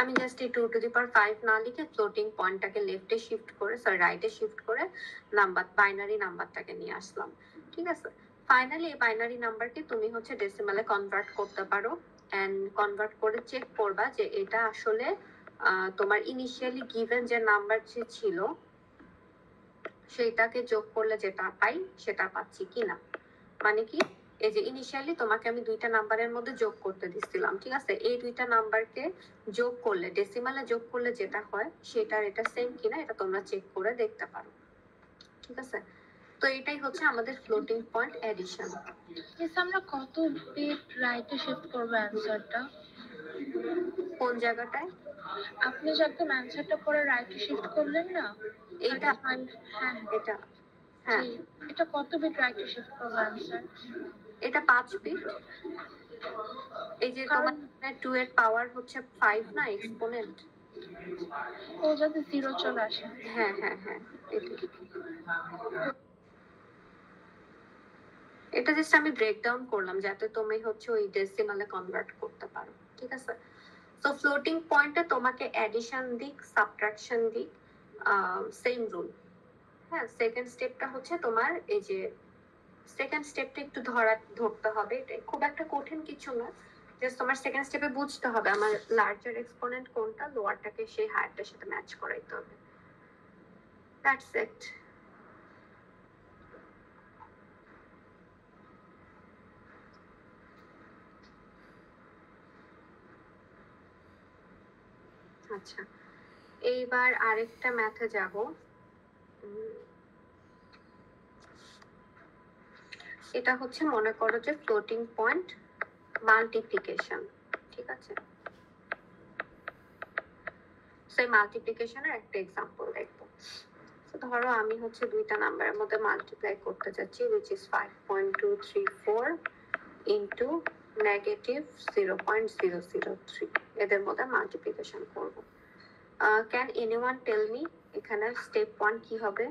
আমি জাস্ট এই 2 টু দি পাওয়ার 5 না লিখে ফ্লোটিং পয়েন্টটাকে লেফটে শিফট করে, সরি রাইটে শিফট করে নাম্বার, বাইনারি নাম্বারটাকে নিয়ে আসলাম। ঠিক আছে, ফাইনালি এই বাইনারি নাম্বারকে তুমি হচ্ছে ডেসিমালে কনভার্ট করতে পারো, এন্ড কনভার্ট করে চেক করবা যে এটা আসলে তোমার ইনিশিয়ালি গিভেন যে নাম্বার যে ছিল সেটাকে যোগ করলে যেটা পাই সেটা পাচ্ছি কিনা। মানে কি, এই যে ইনিশিয়ালি তোমাকে আমি দুইটা নাম্বারের মধ্যে যোগ করতে দিচ্ছিলাম, ঠিক আছে, এই দুইটা নাম্বারকে যোগ করলে, ডেসিমালে যোগ করলে যেটা হয় সেটার এটা সেম কিনা এটা তোমরা চেক করে দেখতে পারো। ঠিক আছে, তো এটাই হচ্ছে আমাদের ফ্লোটিং পয়েন্ট এডিশন। মিস আমরা কত বিট রাইটে শিফট করব অ্যানসারটা? কোন জায়গাটায়? আপনি যখন অ্যানসারটা পরে রাইটে শিফট করলেন না, এইটা, 35, হ্যাঁ এটা, হ্যাঁ, জি, এটা কত বিট রাইটে শিফট করব অ্যানসার? এটা 5 বিট। এই যে তোমার 2 এর পাওয়ার হচ্ছে 5 না, এক্সপোনেন্ট, ও যাতে 0 চলে আসে। হ্যাঁ হ্যাঁ হ্যাঁ, এটা জাস্ট আমি ব্রেক ডাউন করলাম যাতে তুমি হচ্ছে ওই ডেসিমালে কনভার্ট করতে পারো। ঠিক আছে, সো ফ্লোটিং পয়েন্টে তোমাকে অ্যাডিশন দিক সাবট্রাকশন দিক সেম রুল। হ্যাঁ, সেকেন্ড স্টেপটা হচ্ছে তোমার এই যে সেকেন্ড স্টেপটা একটু ধরতে হবে, এটা খুব একটা কঠিন কিছু না, জাস্ট তোমার সেকেন্ড স্টেপে বুঝতে হবে আমার লার্জার এক্সপোনেন্ট কোনটা, লোয়ারটাকে সেই হায়ারটার সাথে ম্যাচ করাইতে হবে, দ্যাটস ইট। আচ্ছা, এইবার আরেকটা ম্যাথে যাব। এটা হচ্ছে মনে করো যে ফ্লোটিং পয়েন্ট মাল্টিপ্লিকেশন। ঠিক আছে, সেই মাল্টিপ্লিকেশনের একটা এক্সাম্পল দেখবো। ধরো আমি হচ্ছে দুইটা নাম্বারের মধ্যে মাল্টিপ্লাই করতে যাচ্ছি, which is 5.234 ইন্টু -0.003, এদের মধ্যে মাল্টিপ্লিকেশন করব। ক্যান এনিওয়ান টেল মি এখানে স্টেপ 1 কি হবে?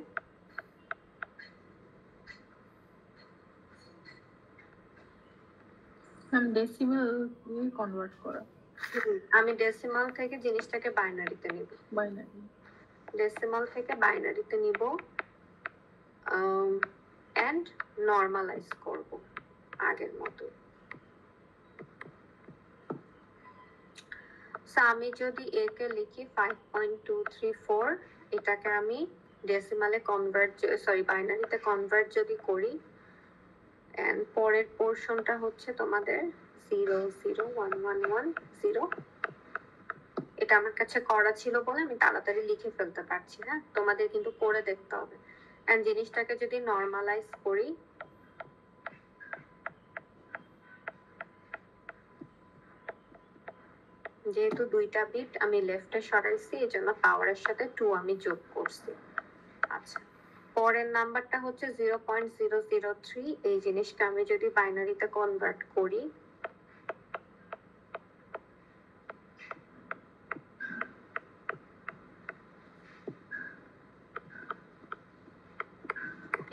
ডেসিমেল দিয়ে কনভার্ট করা। আমি ডেসিমাল থেকে জিনিসটাকে বাইনারিতে নিব, বাইনারি। ডেসিমাল থেকে বাইনারিতে নিব এন্ড নর্মালাইজ করব আগের মতো। আমি যদি একে লিখি 5.234, এটাকে আমি ডেসিমালে কনভার্ট, সরি বাইনারিতে কনভার্ট যদি করি, এন্ড পরের পোরশনটা হচ্ছে তোমাদের 0011110। এটা আমার কাছে করা ছিল বলে আমি তাড়াতাড়ি লিখে ফেলতে পারছি, হ্যাঁ তোমাদের কিন্তু করে দেখতে হবে। এন্ড জিনিসটাকে যদি নর্মালাইজ করি, যেহেতু দুইটা বিট আমি লেফটে সরাইছি এই জন্য পাওয়ারের সাথে 2 আমি যোগ করছি। আচ্ছা, পরের নাম্বারটা হচ্ছে 0.003। এই জিনিসটা আমি যদি বাইনারিতে কনভার্ট করি,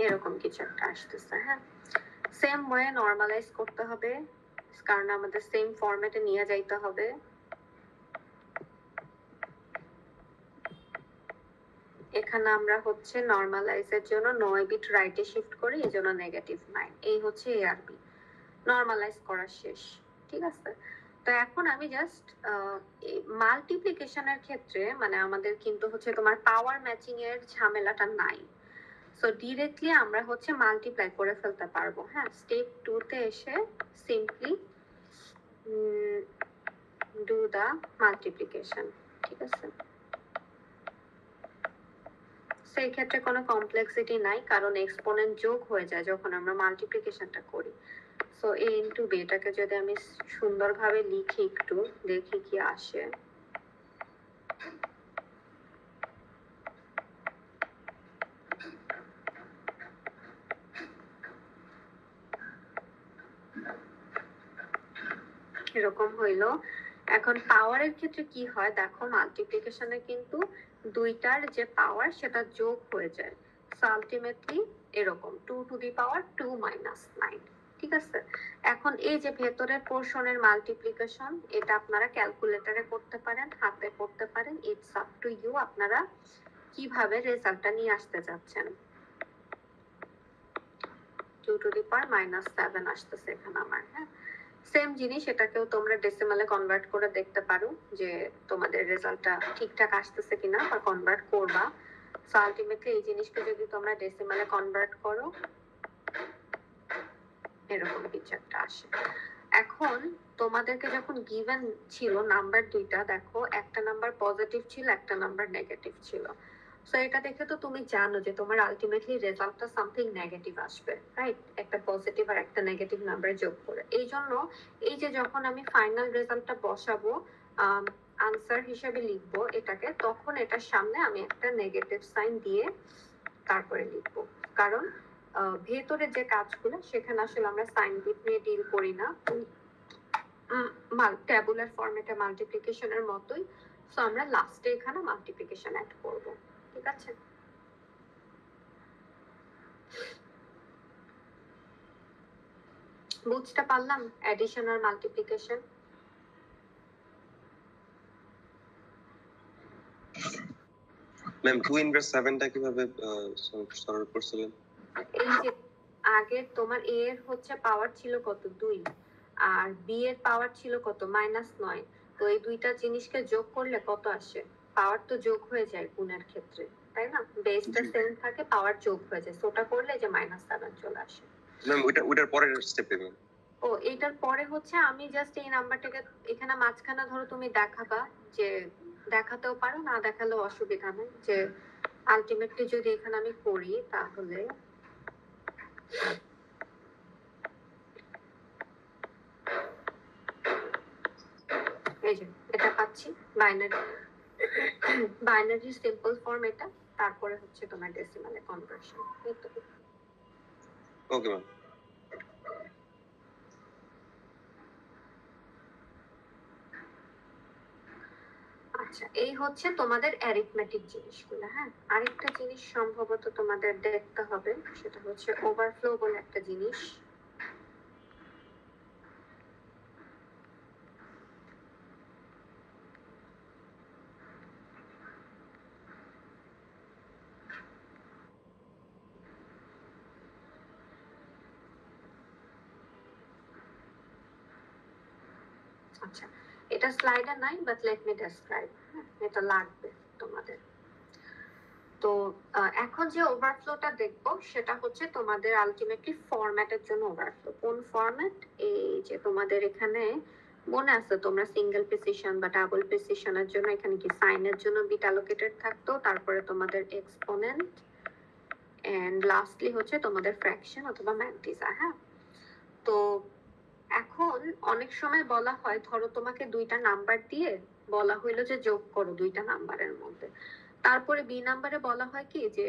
এরকম কিছু একটা আসতেছে, হ্যাঁ সেম ওয়ে নর্মালাইজ করতে হবে কারণ আমাদের সেম ফরম্যাটে নিয়ে যাইতে হবে। এখানে আমরা হচ্ছে নর্মালাইজের জন্য 9 বিট রাইটে শিফট করি, এই জন্য -9। এই হচ্ছে এআরবি নর্মালাইজ করা শেষ, ঠিক আছে। তো এখন আমি জাস্ট মাল্টিপ্লিকেশনের ক্ষেত্রে মানে আমাদের কিন্তু হচ্ছে তোমার পাওয়ার ম্যাচিং এর ঝামেলাটা নাই, সো ডিরেক্টলি আমরা হচ্ছে মাল্টিপ্লাই করে ফেলতে পারবো। হ্যাঁ, স্টেপ 2 তে এসে সিম্পলি ডু দা মাল্টিপ্লিকেশন, ঠিক আছে। সেই ক্ষেত্রে কোনো কমপ্লেক্সিটি নাই কারণ এক্সপোনেন্ট যোগ হয়ে যায় যখন আমরা মাল্টিপ্লিকেশনটা করি। সো a ইন্টু b এটাকে যদি আমি সুন্দরভাবে লিখি, একটু দেখি কি আসে। এরকম হইলো। এখন পাওয়ারের ক্ষেত্রে কি হয় দেখো, মাল্টিপ্লিকেশনে কিন্তু দুইটার যে পাওয়ার সেটা যোগ হয়ে যায়, সো আলটিমেটলি এরকম 2 টু দি পাওয়ার 2 মাইনাস 9, ঠিক আছে। এখন এই যে ভেতরের পোরশনের মাল্টিপ্লিকেশন, এটা আপনারা ক্যালকুলেটরে করতে পারেন, হাতে করতে পারেন, ইটস আপ টু ইউ আপনারা কিভাবে রেজাল্টটা নিয়ে আসতে যাচ্ছেন। 2 টু দি পাওয়ার -7 আসতেছে এখানে আমার, হ্যাঁ সেম জিনিস এটাকেও তোমরা ডেসিমালে কনভার্ট করে দেখতে পারো যে তোমাদের রেজাল্টটা ঠিকঠাক আসতেছে কিনা বা কনভার্ট করবা। সো আলটিমেটলি এই জিনিসকে যদি তোমরা ডেসিমালে কনভার্ট করো এরকম কিছু একটা আসে। এখন তোমাদেরকে যখন গিভেন ছিল নাম্বার দুইটা, দেখো একটা নাম্বার পজিটিভ ছিল, একটা নাম্বার নেগেটিভ ছিল। সো এটা দেখে তো তুমি জানো যে তোমার আলটিমেটলি রেজাল্টটা সামথিং নেগেটিভ আসবে, রাইট? একটা পজিটিভ আর একটা নেগেটিভ নাম্বার যোগ করে। এই জন্য এই যে যখন আমি ফাইনাল রেজাল্টটা বসাবো, আনসার হিসেবে লিখবো এটাকে, তখন এটার সামনে আমি একটা নেগেটিভ সাইন দিয়ে তারপরে লিখবো, কারণ ভেতরে যে কাজগুলো সেখানে আসলে আমরা সাইন বিট নিয়ে ডিল করি না, ট্যাবুলার ফরম্যাটে মাল্টিপ্লিকেশনের মতোই। সো আমরা লাস্টে এখানে মাল্টিপ্লিকেশন অ্যাড করব, ঠিক আছে। বুঝতে পারলাম অ্যাডিশন আর মাল্টিপ্লিকেশন? ম্যাম 2 ইনভার্স 7টা কিভাবে সলভ করছিলেন? এই যে আগে তোমার a এর হচ্ছে পাওয়ার ছিল কত 2 আর b এর পাওয়ার ছিল কত -9, তো এই দুইটা জিনিসকে যোগ করলে কত আসে? পাওয়ার তো যোগ হয়ে যায় গুণের ক্ষেত্রে, তাই না? বেসটা সেম থাকে, পাওয়ার যোগ হয়ে যায়, ওটা করলে যে -7 চলে আসে। ম্যাম ওইটার পরের স্টেপে ম্যাম। ও এটার পরে হচ্ছে আমি জাস্ট এই নাম্বারটাকে এখানে মাঝখানে ধরো তুমি দেখাবা, যে দেখাতেও পারো, না দেখালেও অসুবিধা নেই, যে আলটিমেটলি যদি এখানে আমি করি তাহলে এই যে এটা পাচ্ছি বাইনারি সিম্পল ফর্ম এটা, তারপরে হচ্ছে তোমার ডেসিমালে কনভার্সন। Okay ma'am. আচ্ছা, এই হচ্ছে তোমাদের অ্যারিথমেটিক জিনিসগুলো। হ্যাঁ, আরেকটা জিনিস সম্ভবত তোমাদের দেখতে হবে, সেটা হচ্ছে ওভারফ্লো বলে একটা জিনিস। আচ্ছা, এটা স্লাইডে নাই, বাট লেট মি ডেসক্রাইব। এটা লাগবে তোমাদের। তো এখন যে ওভারফ্লোটা দেখবো সেটা হচ্ছে তোমাদের আলটিমেটলি ফরম্যাটের জন্য ওভারফ্লো। কোন ফরম্যাট? এই যে তোমাদের এখানে মনে আছে তোমরা সিঙ্গেল প্রিসিশন বা ডাবল প্রিসিশনের জন্য এখানে কি সাইনের জন্য বিট অ্যালোকেটেড থাকতো, তারপরে তোমাদের এক্সপোনেন্ট এন্ড লাস্টলি হচ্ছে তোমাদের ফ্র্যাকশন অথবা ম্যান্টিসা। হ্যাঁ, তো এখন অনেক সময় বলা হয়, ধরো তোমাকে দুইটা নাম্বার দিয়ে বলা হইলো যে যোগ করো দুইটা নাম্বারের মধ্যে, তারপরে বি নাম্বারে বলা হয় কি যে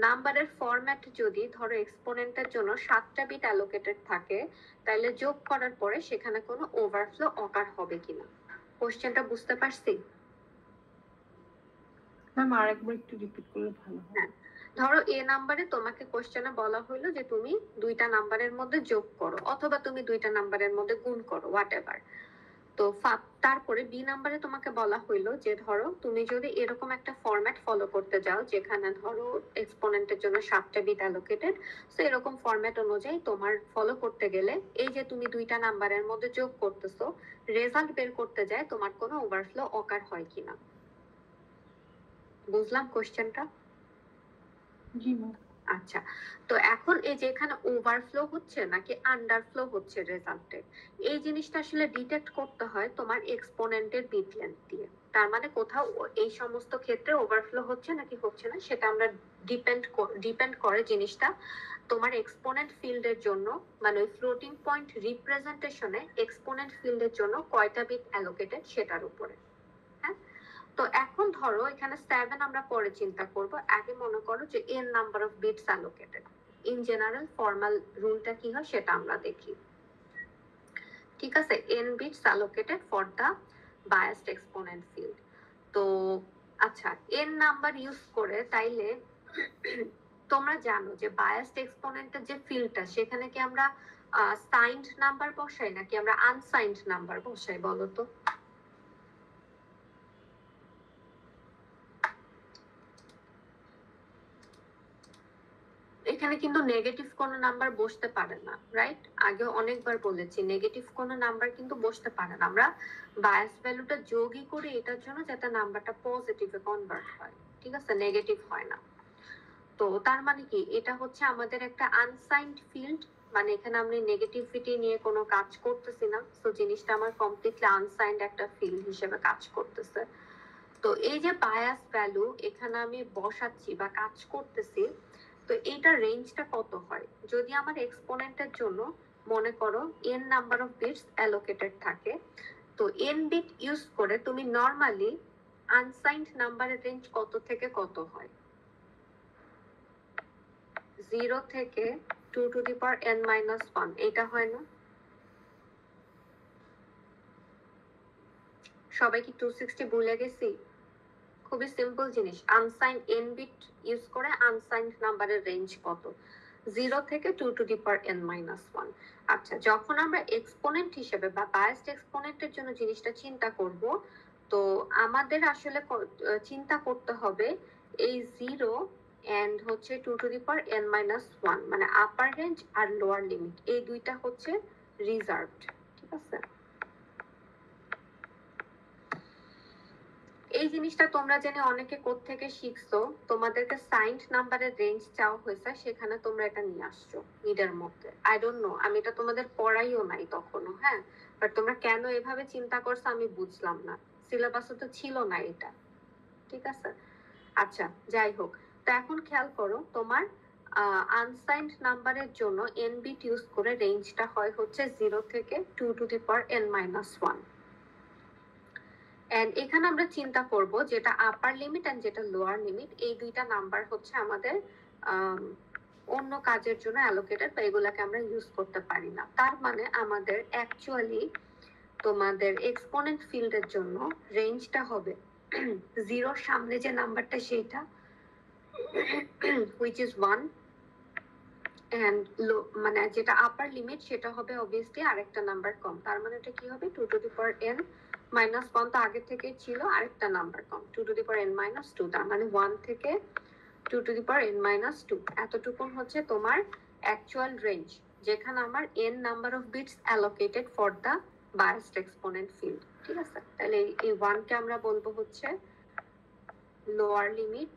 নাম্বারের ফরম্যাট যদি ধরো এক্সপোনেন্টের জন্য 7টা বিট অ্যালোকেটেড থাকে, তাহলে যোগ করার পরে সেখানে কোনো ওভারফ্লো অকার হবে কিনা। কোশ্চেনটা বুঝতে পারছি? ম্যাম আরেকবার একটু রিপিট করলে ভালো হয়। হ্যাঁ, ধরো এ নাম্বারে তোমাকে কোশ্চেনে বলা হইলো যে তুমি দুইটা নাম্বারের মধ্যে যোগ করো অথবা তুমি দুইটা নাম্বারের মধ্যে গুণ করো, হোয়াট এভার। তো তারপরে বি নাম্বারে তোমাকে বলা হইলো যে ধরো তুমি যদি এরকম একটা ফরম্যাট ফলো করতে যাও যেখানে ধরো এক্সপোনেন্টের জন্য 7টা বিট অ্যালোকেটেড, তো এরকম ফরম্যাট অনুযায়ী তোমার ফলো করতে গেলে এই যে তুমি দুইটা নাম্বারের মধ্যে যোগ করতেছো, রেজাল্ট বের করতে যায় তোমার কোনো ওভারফ্লো অকার হয় কিনা। বুঝলাম কোশ্চেনটা? জি ম্যাম। আচ্ছা, তো এখন এই যে এখানে ওভারফ্লো হচ্ছে নাকি আন্ডারফ্লো হচ্ছে রেজাল্টে, এই জিনিসটা আসলে ডিটেক্ট করতে হয় তোমার এক্সপোনেন্টের বিট লেন্থ দিয়ে। তার মানে কোথাও এই সমস্ত ক্ষেত্রে ওভারফ্লো হচ্ছে নাকি হচ্ছে না সেটা আমরা ডিপেন্ড করে জিনিসটা তোমার এক্সপোনেন্ট ফিল্ডের জন্য, মানে ওই ফ্লোটিং পয়েন্ট রিপ্রেজেন্টেশনে এক্সপোনেন্ট ফিল্ডের জন্য কয়টা বিট অ্যালোকেটেড সেটার উপরে। হ্যাঁ, তো এখন ধরো এখানে 7 আমরা পরে চিন্তা করব, আগে মনে করো যে n number of bits allocated. In general formal রুলটা কি হয় সেটা আমরা দেখি। ঠিক আছে, n bits allocated for the biased exponent field. তো আচ্ছা, n নাম্বার ইউজ করে তাইলে তোমরা জানো যে বায়াসড এক্সপোনেন্টের যে ফিল্ডটা সেখানে কি আমরা সাইন্ড নাম্বার বসাই নাকি আমরা আনসাইন্ড নাম্বার বসাই বলো তো? এখানে কিন্তু নেগেটিভ কোনো নাম্বার বসতে পারে না, রাইট? আগে অনেকবার বলেছি নেগেটিভ কোনো নাম্বার কিন্তু বসতে পারে না। আমরা বায়াস ভ্যালুটা যোগই করি এটার জন্য যাতে নাম্বারটা পজিটিভে কনভার্ট হয়, ঠিক আছে, নেগেটিভ হয় না। তো তার মানে কি এটা হচ্ছে আমাদের একটা আনসাইন্ড ফিল্ড, মানে এখানে আমি নেগেটিভিটি নিয়ে কোনো কাজ করতেছি না, তো জিনিসটা আমার কমপ্লিটলি আনসাইন্ড একটা ফিল্ড হিসেবে কাজ করতেছে। তো এই যে বায়াস ভ্যালু এখানে আমি বসাচ্ছি বা কাজ করতেছি, তো এইটার রেঞ্জটা কত হয়? যদি আমার এক্সপোনেন্টের জন্য মনে করো n number of bits allocated থাকে, তো n বিট ইউজ করে তুমি নরমালি আনসাইন্ড নাম্বারের রেঞ্জ কত থেকে কত হয়? 0 থেকে 2 to the power n minus 1, এটা হয় না? সবাই কি 260 ভুলে গেছি? খুবই সিম্পল জিনিস, আনসাইন্ড n বিট ইউজ করে আনসাইন্ড নাম্বারের রেঞ্জ কত? 0 থেকে 2 to the power n minus 1। আচ্ছা, যখন আমরা এক্সপোনেন্ট হিসেবে বা বায়াসড এক্সপোনেন্টের জন্য জিনিসটা চিন্তা করব, তো আমাদের আসলে চিন্তা করতে হবে এই 0 এন্ড হচ্ছে 2 to the power n minus 1, মানে আপার রেঞ্জ আর লোয়ার লিমিট, এই দুইটা হচ্ছে রিজার্ভড। ঠিক আছে, এই জিনিসটা তোমরা জেনে অনেকে কোত্থেকে শিখছো, তোমাদেরকে সাইন্ড নাম্বারের রেঞ্জ চাওয়া হয়েছে, সেখানে তোমরা এটা নিয়ে আসছো মিডের মধ্যে। আই ডোন্ট নো, আমি এটা তোমাদের পড়াইও নাই তখনও। হ্যাঁ, বাট তোমরা কেন এভাবে চিন্তা করছো আমি বুঝলাম না, সিলেবাসে তো ছিল না এটা। ঠিক আছে, আচ্ছা যাই হোক, তো এখন খেয়াল করো তোমার আনসাইন্ড নাম্বারের জন্য n বিট ইউজ করে রেঞ্জটা হয় হচ্ছে 0 থেকে 2 to the power n minus 1। And এখানে আমরা চিন্তা করব যেটা আপার লিমিট এন্ড যেটা লোয়ার লিমিট, এই দুইটা নাম্বার হচ্ছে আমাদের অন্য কাজের জন্য অ্যালোকেটেড বা এগুলাকে আমরা ইউজ করতে পারি না। তার মানে আমাদের অ্যাকচুয়ালি তোমাদের এক্সপোনেন্ট ফিল্ডের জন্য রেঞ্জটা হবে 0 সামনে যে নাম্বারটা সেটা which is 1, এন্ড মানে যেটা আপার লিমিট সেটা হবে অবভিয়াসলি আরেকটা নাম্বার কম। তার মানে এটা কি হবে 2 to the power n minus 1, তো আগে থেকে ছিল আরেকটা নাম্বার কম 2 to the power n minus 2, তার মানে 1 থেকে 2 to the power n minus 2, এতটুকুন হচ্ছে তোমার অ্যাকচুয়াল রেঞ্জ যেখানে আমার n number of bits allocated for the biased exponent field, ঠিক আছে? তাহলে এই 1 কে আমরা বলবো হচ্ছে লোয়ার লিমিট,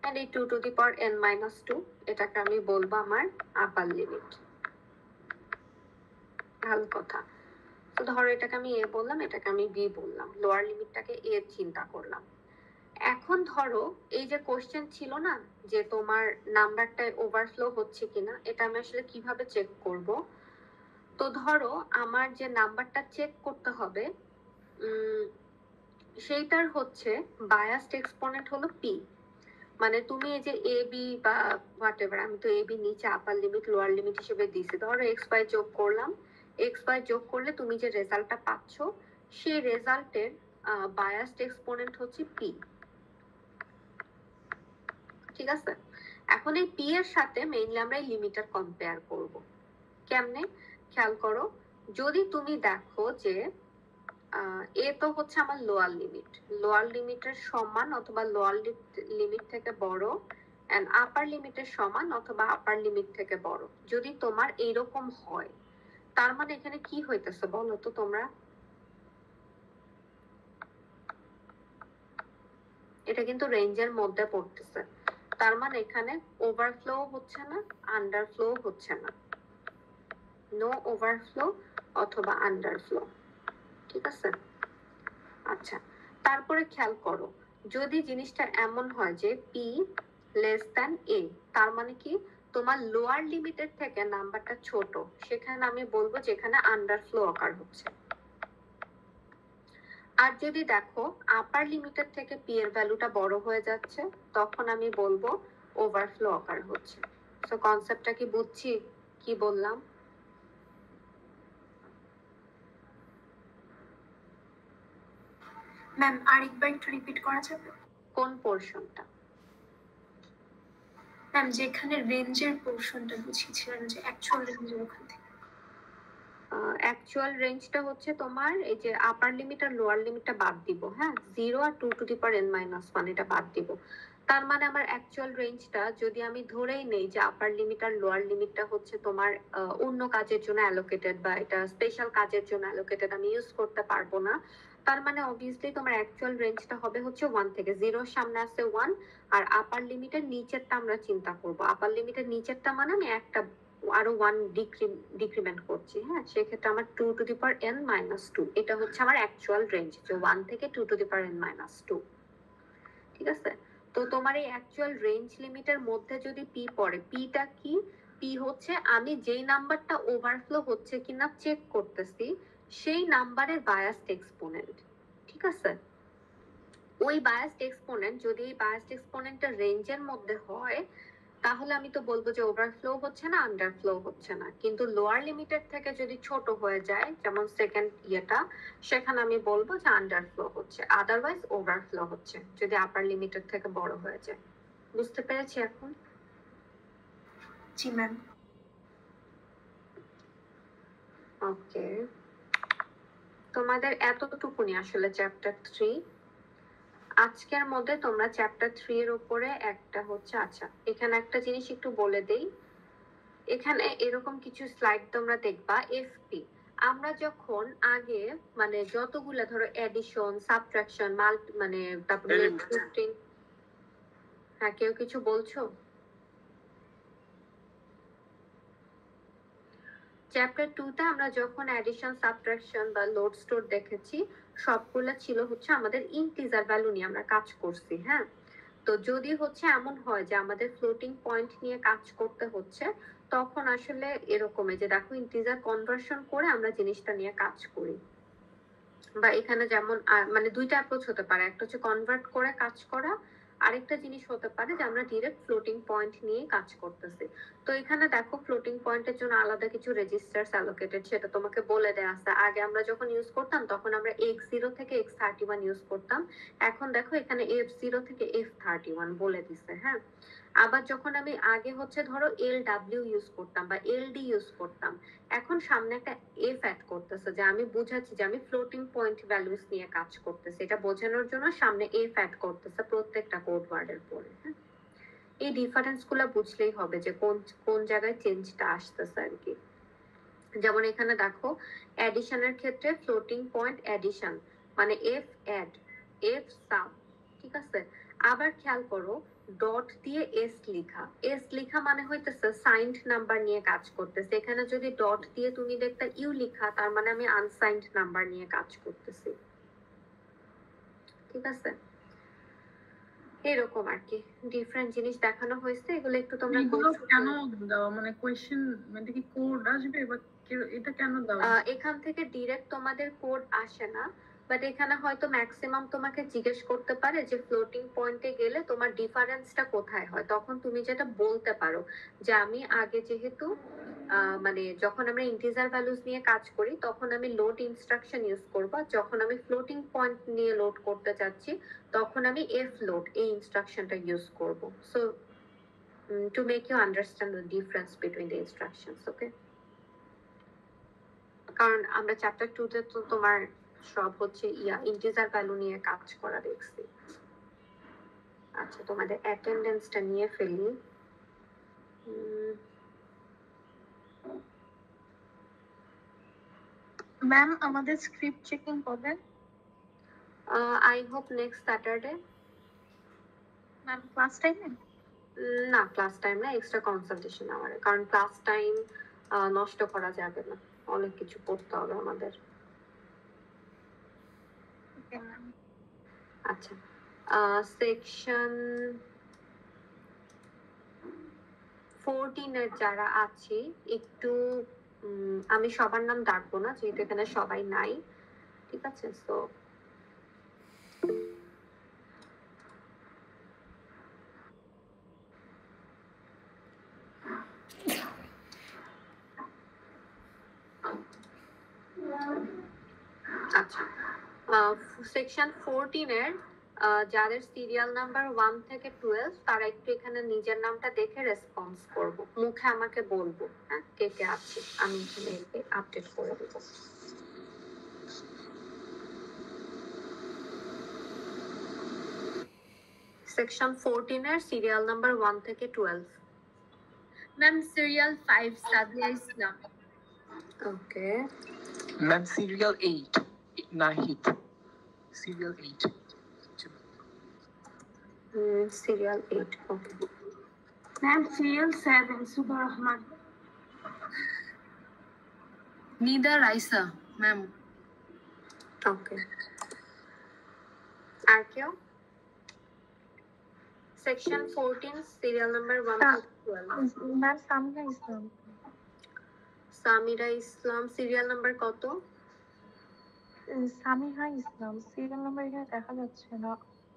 and এই 2 to the power n minus 2 এটাকে আমি বলবো আমার আপার লিমিট। ভালো কথা। তো ধরো এটাকে আমি a বললাম, এটাকে আমি b বললাম, লোয়ার লিমিটটাকে a চিন্তা করলাম। এখন ধরো এই যে কোশ্চেন ছিল না যে তোমার নাম্বারটা ওভারফ্লো হচ্ছে কিনা, এটা আমি আসলে কিভাবে চেক করব? তো ধরো আমার যে নাম্বারটা চেক করতে হবে সেইটার হচ্ছে বায়াসড এক্সপোনেন্ট হলো p। মানে তুমি এই যে এ বি বা হোয়াট এভার, আমি তো এ বি নিচে আপার লিমিট লোয়ার লিমিট হিসেবে দিছি, ধরো এক্স ওয়াই যোগ করলাম, এক্স ওয়াই যোগ করলে তুমি যে রেজাল্টটা পাচ্ছ সেই রেজাল্টের বায়াসড এক্সপোনেন্ট হচ্ছে পি, ঠিক আছে? এখন এই পি এর সাথে মেইনলি আমরা এই লিমিটার কম্পেয়ার করব। কেমনে? খেয়াল করো, যদি তুমি দেখো যে এ তো হচ্ছে আমার লোয়ার লিমিট, লোয়ার লিমিটের সমান অথবা লোয়ার লিমিট থেকে বড়, এন্ড আপার লিমিটের সমান অথবা আপার লিমিট থেকে বড়, যদি তোমার এইরকম হয়, তার মানে এখানে কি হইতেছে বলো তো তোমরা? এটা কিন্তু রেঞ্জের মধ্যে পড়তেছে, তার মানে এখানে ওভারফ্লো হচ্ছে না, আন্ডারফ্লো হচ্ছে না, নো ওভারফ্লো অথবা আন্ডারফ্লো, ঠিক আছে? আচ্ছা, তারপরে খেয়াল করো, যদি জিনিসটা এমন হয় যে পি লেস দ্যান এ, তার মানে কি তোমার লোয়ার লিমিটের থেকে নাম্বারটা ছোট, সেখানে আমি বলবো যে এখানে আন্ডারফ্লো অকার হচ্ছে। আর যদি দেখো আপার লিমিটের থেকে পি এর ভ্যালুটা বড় হয়ে যাচ্ছে, তখন আমি বলবো ওভারফ্লো অকার হচ্ছে। সো কনসেপ্টটা কি বুঝছি কি বললাম? ম্যাম আরেকবার একটু রিপিট করা যাবে? কোন পোরশনটা? ম্যাম যেখানে রেঞ্জের পোরশনটা বুঝিয়েছিলেন, যে অ্যাকচুয়াল রেঞ্জের ওখান থেকে। অ্যাকচুয়াল রেঞ্জটা হচ্ছে তোমার এই যে আপার লিমিট আর লোয়ার লিমিটটা বাদ দিব, হ্যাঁ, 0 আর 2 to the power n minus 1 এটা বাদ দিব। তার মানে আমার অ্যাকচুয়াল রেঞ্জটা যদি আমি ধরেই নেই যে আপার লিমিট আর লোয়ার লিমিটটা হচ্ছে তোমার অন্য কাজের জন্য অ্যালোকেটেড বা এটা স্পেশাল কাজের জন্য অ্যালোকেটেড, আমি ইউজ করতে পারবো না, তার মানে অবভিয়াসলি তোমার অ্যাকচুয়াল রেঞ্জটা হবে হচ্ছে 1 থেকে 0 সামনে আছে 1, আর আপার লিমিটের নিচেরটা আমরা চিন্তা করব। আপার লিমিটের নিচেরটা মানে আমি একটা আরো 1 ডিক্রিমেন্ট করছি, হ্যাঁ, সেক্ষেত্রে আমার 2 to the power n minus 2, এটা হচ্ছে আমার অ্যাকচুয়াল রেঞ্জ, যে 1 থেকে 2 to the power n minus 2, ঠিক আছে? তো তোমার এই অ্যাকচুয়াল রেঞ্জ লিমিটের মধ্যে যদি পি পড়ে, পিটা কি? পি হচ্ছে আমি যেই নাম্বারটা ওভারফ্লো হচ্ছে কিনা চেক করতেছি সেই নাম্বারের বায়াসড এক্সপোনেন্ট, ঠিক আছে? ওই বায়াসড এক্সপোনেন্ট যদি এই বায়াসড এক্সপোনেন্টটা রেঞ্জের মধ্যে হয়, তাহলে আমি তো বলবো যে ওভারফ্লো হচ্ছে না, আন্ডারফ্লো হচ্ছে না। কিন্তু লোয়ার লিমিটের থেকে যদি ছোট হয়ে যায়, যেমন সেকেন্ড ইয়েটা, সেখানে আমি বলবো যে আন্ডারফ্লো হচ্ছে, আদারওয়াইজ ওভারফ্লো হচ্ছে যদি আপার লিমিটের থেকে বড় হয়ে যায়। বুঝতে পেরেছি এখন? জি ম্যাম। ওকে, তোমাদের এতটুকুনি আসলে চ্যাপ্টার 3। আজকের মধ্যে তোমরা চ্যাপ্টার 3 এর উপরে একটা হচ্ছে, আচ্ছা এখানে একটা জিনিস একটু বলে দেই, এখানে এরকম কিছু স্লাইড তোমরা দেখবা এফপি। আমরা যখন আগে মানে যতগুলা ধরো এডিশন, সাবট্রাকশন, মানে তারপরে শিফটিং, হ্যাঁ কেউ কিছু বলছো? চ্যাপ্টার 2 তে আমরা যখন অ্যাডিশন, সাবট্রাকশন বা লোড স্টোর দেখেছি, সবগুলা ছিল হচ্ছে আমাদের ইন্টিজার ভ্যালু নিয়ে আমরা কাজ করছি, হ্যাঁ। তো যদি হচ্ছে এমন হয় যে আমাদের ফ্লোটিং পয়েন্ট নিয়ে কাজ করতে হচ্ছে, তখন আসলে এরকম যে দেখো ইন্টিজার কনভার্সন করে আমরা জিনিসটা নিয়ে কাজ করি, বা এখানে যেমন মানে দুইটা অ্যাপ্রোচ হতে পারে, একটা হচ্ছে কনভার্ট করে কাজ করা, আরেকটা জিনিস হতে পারে যে আমরা ডিরেক্ট ফ্লোটিং পয়েন্ট নিয়ে কাজ করতেছি। তো এখানে দেখো ফ্লোটিং পয়েন্টের জন্য আলাদা কিছু রেজিস্টার্স অ্যালোকেটেড, সেটা তোমাকে বলে দেয়া আছে। আগে আমরা যখন ইউজ করতাম তখন আমরা x0 থেকে x31 ইউজ করতাম, এখন দেখো এখানে f0 থেকে f31 বলে দিছে, হ্যাঁ। আবার যখন আমি আগে হচ্ছে ধরো LW ইউজ করতাম বা LD ইউজ করতাম, এখন সামনে একটা এফ অ্যাড করতেছে, যে আমি বুঝাচ্ছি যে আমি ফ্লোটিং পয়েন্ট ভ্যালুস নিয়ে কাজ করতেছি, এটা বোঝানোর জন্য সামনে এফ অ্যাড করতেছে প্রত্যেকটা কোড ওয়ার্ডের পরে, হ্যাঁ। এই ডিফারেন্স গুলা বুঝলেই হবে যে কোন কোন জায়গায় চেঞ্জটা আসতেছে আর কি। যেমন এখানে দেখো অ্যাডিশনের ক্ষেত্রে ফ্লোটিং পয়েন্ট অ্যাডিশন মানে এফ অ্যাড, এফ সাম, ঠিক আছে। আবার খেয়াল করো ডট দিয়ে এস লিখা, এস লিখা মানে হইতেছে সাইন্ড নাম্বার নিয়ে কাজ করতেছে। এখানে যদি ডট দিয়ে তুমি দেখতে ইউ লিখা, তার মানে আমি আনসাইন্ড নাম্বার নিয়ে কাজ করতেছি, ঠিক আছে। এরকম আর কি ডিফারেন্ট জিনিস দেখানো হয়েছে, এগুলো একটু তোমরা এগুলো কেন দেওয়া, মানে কোয়েশ্চেন মানে কি কোড আসবে বা এটা কেন দেওয়া? এখান থেকে ডিরেক্ট তোমাদের কোড আসে না, বাট এখানে হয়তো ম্যাক্সিমাম তোমাকে জিজ্ঞেস করতে পারে যে ফ্লোটিং পয়েন্টে গেলে তোমার ডিফারেন্সটা কোথায় হয়। তখন তুমি যেটা বলতে পারো যে আমি আগে যেহেতু মানে যখন আমরা ইন্টিজার ভ্যালুস নিয়ে কাজ করি তখন আমি লোড ইনস্ট্রাকশন ইউজ করব, যখন আমি ফ্লোটিং পয়েন্ট নিয়ে লোড করতে চাচ্ছি তখন আমি এফ লোড এই ইনস্ট্রাকশনটা ইউজ করব। So to make you understand the difference between the instructions, okay. কারণ আমরা চ্যাপ্টার 2 তে তো তোমার সব হচ্ছে ইন্টিজার ভ্যালু নিয়ে কাজ করা দেখছি। আচ্ছা তোমাদের অ্যাটেন্ডেন্সটা নিয়ে ফেলি। ম্যাম আমাদের স্ক্রিপ্ট চেকিং কবে? I hope next Saturday. Ma'am class টাইমে? না ক্লাস টাইম না, এক্সট্রা কনসালটেশন আওয়ারে, কারণ ক্লাস টাইম নষ্ট করা যাবে না, অনেক কিছু করতে হবে আমাদের। Okay ma'am. আচ্ছা সেকশন 14 এর যারা আছি একটু আমি সবার নাম ডাকবো না যেহেতু এখানে সবাই নাই, ঠিক আছে। সো আচ্ছা সেকশন 14 এর যাদের সিরিয়াল নাম্বার 1 থেকে 12 তারা একটু এখানে নিজের নামটা দেখে রেসপন্স করব, মুখে আমাকে বলবো হ্যাঁ কে কে আছে, আমি এখানে আপডেট করে দেবো। সেকশন 14 এর সিরিয়াল নাম্বার 1 থেকে 12। Ma'am serial 5 Sadia Islam. Okay ma'am serial 8 Nahid. Serial 8 serial 8 okay. Ma'am serial 7 Suba Rahman. Nida Raisa ma'am. Okay আর কেউ? সেকশন 14 সিরিয়াল নাম্বার 1 থেকে 12। Ma'am Samira Islam. Samira Islam serial number কত? সামিহা ইসলাম সিরিয়াল নাম্বার এখানে দেখা যাচ্ছে না।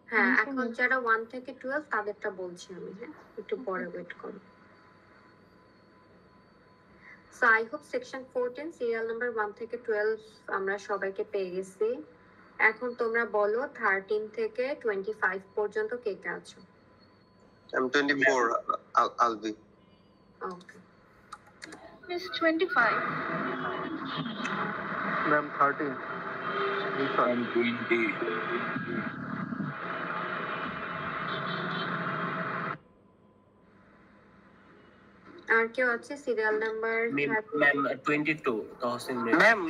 হ্যাঁ এখন যারা 1 থেকে 12 তাদেরটা বলছি আমি, হ্যাঁ একটু পরে ওয়েট করো। So I hope section 14 serial number 1 থেকে 12 আমরা সবাইকে পেয়ে গেছি। এখন তোমরা বলো 13 থেকে 25 পর্যন্ত কে কে আছো? I'm 24. I'll be. Okay miss 25। Ma'am 13 I'm 20. আর কেউ আছে serial number? Ma'am 22 Tahsin ma'am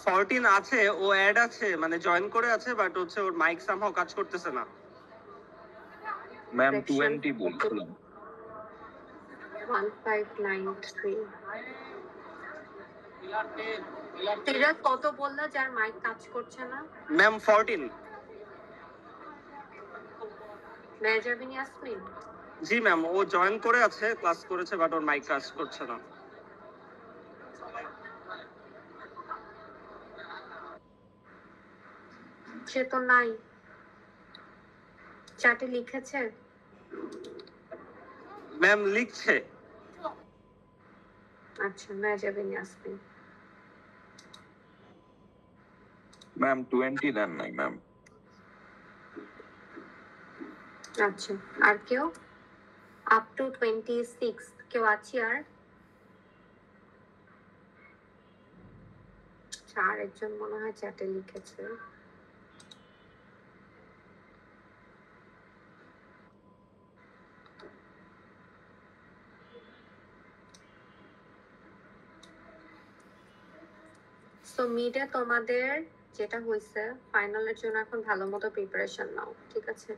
14 আছে, ও অ্যাড আছে মানে জয়েন করে আছে, বাট হচ্ছে ওর মাইক সামহাও কাজ করতেছে না। ম্যাম 20 বলছিলাম। 1593 সিরাত কত বললা যার মাইক কাজ করছে না? ম্যাম 14। মেজাবিন ইয়াসমিন? জি ম্যাম, ও জয়েন করে আছে, ক্লাস করেছে, বাট ওর মাইক কাজ করছে না। সে তো নাই, চ্যাটে লিখেছে। ম্যাম লিখছে। আচ্ছা মেজাবিন ইয়াসমিন। ম্যাম 20 দেন নাই ম্যাম। আচ্ছা আর কেউ? আপ টু 26 কেউ আছে আর? আর একজন মনে হয় চ্যাটে লিখেছে। সো মিডে তোমাদের যেটা হয়েছে ফাইনালের জন্য এখন ভালো মতো প্রিপারেশন নাও, ঠিক আছে?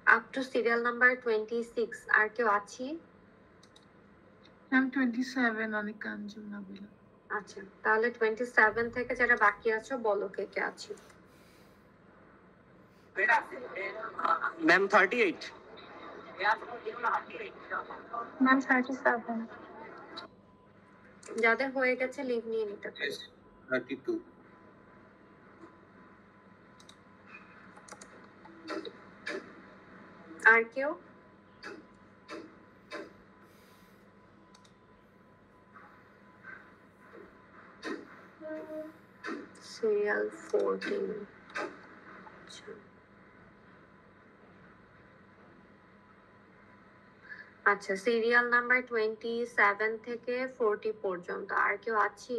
আপ টু সিরিয়াল নাম্বার 26 আর কেউ আছি? ম্যাম 27 অনিকা আঞ্জুম নাবিলা। আচ্ছা, তাহলে 27 থেকে যারা বাকি আছো বলো কে কে আছি। ম্যাম 38। ম্যাম 37। যাদের হয়ে গেছে লিভ নিয়ে নিতে পারো। 32 আর কেউ? সিরিয়াল 14। আচ্ছা আচ্ছা, সিরিয়াল নাম্বার 27 থেকে 40 পর্যন্ত আর কেউ আছি?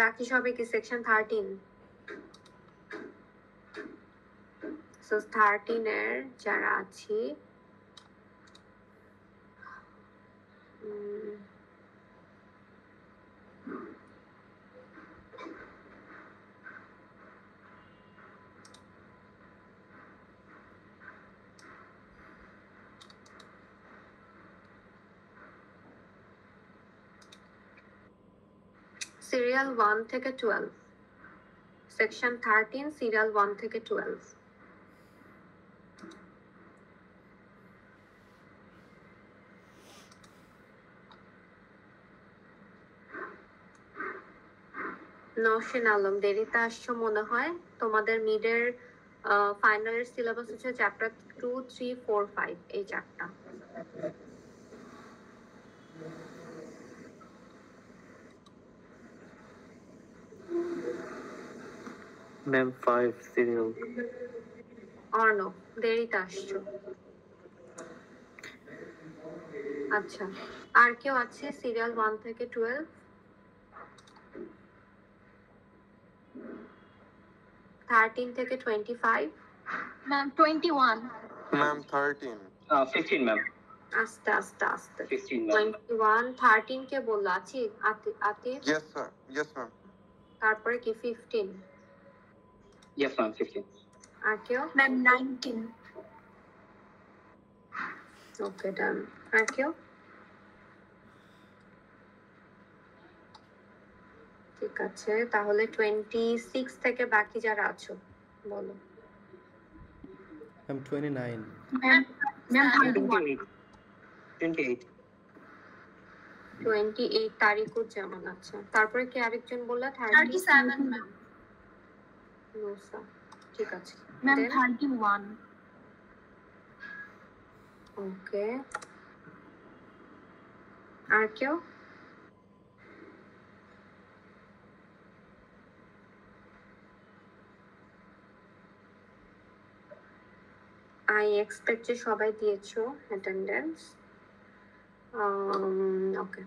বাকি সবাই কি সেকশন 13? সো 13 এর যারা আছি সিরিয়াল 1 থেকে 12, সেকশন 13 সিরিয়াল 1 থেকে 12। নওশিন আলম, দেরিতে আসছো মনে হয়। তোমাদের মিডের ফাইনালের সিলেবাস হচ্ছে চ্যাপ্টার 2, 3, 4, 5 এই চারটা। Ma'am 5 serial. অর্ণব, দেরিতে আসছো। আচ্ছা, আর কেউ আছে সিরিয়াল 1 থেকে 12? 13 থেকে 25? ম্যাম 21। ম্যাম 13। 15 ম্যাম। আস্তে আস্তে আস্তে। 15 ম্যাম। 21, 13 কে বললো আছি? Atif? Yes sir, yes ma'am. তারপরে কি 15? Yes ma'am 15। আর কেউ? ম্যাম 19। ওকে, ডান। আর কেউ? ঠিক আছে, তাহলে 26 থেকে বাকি যারা আছো বলো। ম্যাম 29। ম্যাম 28। 28 তারিখও যেমন। আচ্ছা, তারপরে কি আরেকজন বললা? 37 ম্যাম। নুসা, ঠিক আছে। Ma'am Then? 31। ওকে, আর কেউ? আই এক্সপেক্ট যে সবাই দিয়েছো অ্যাটেন্ডেন্স। ওকে,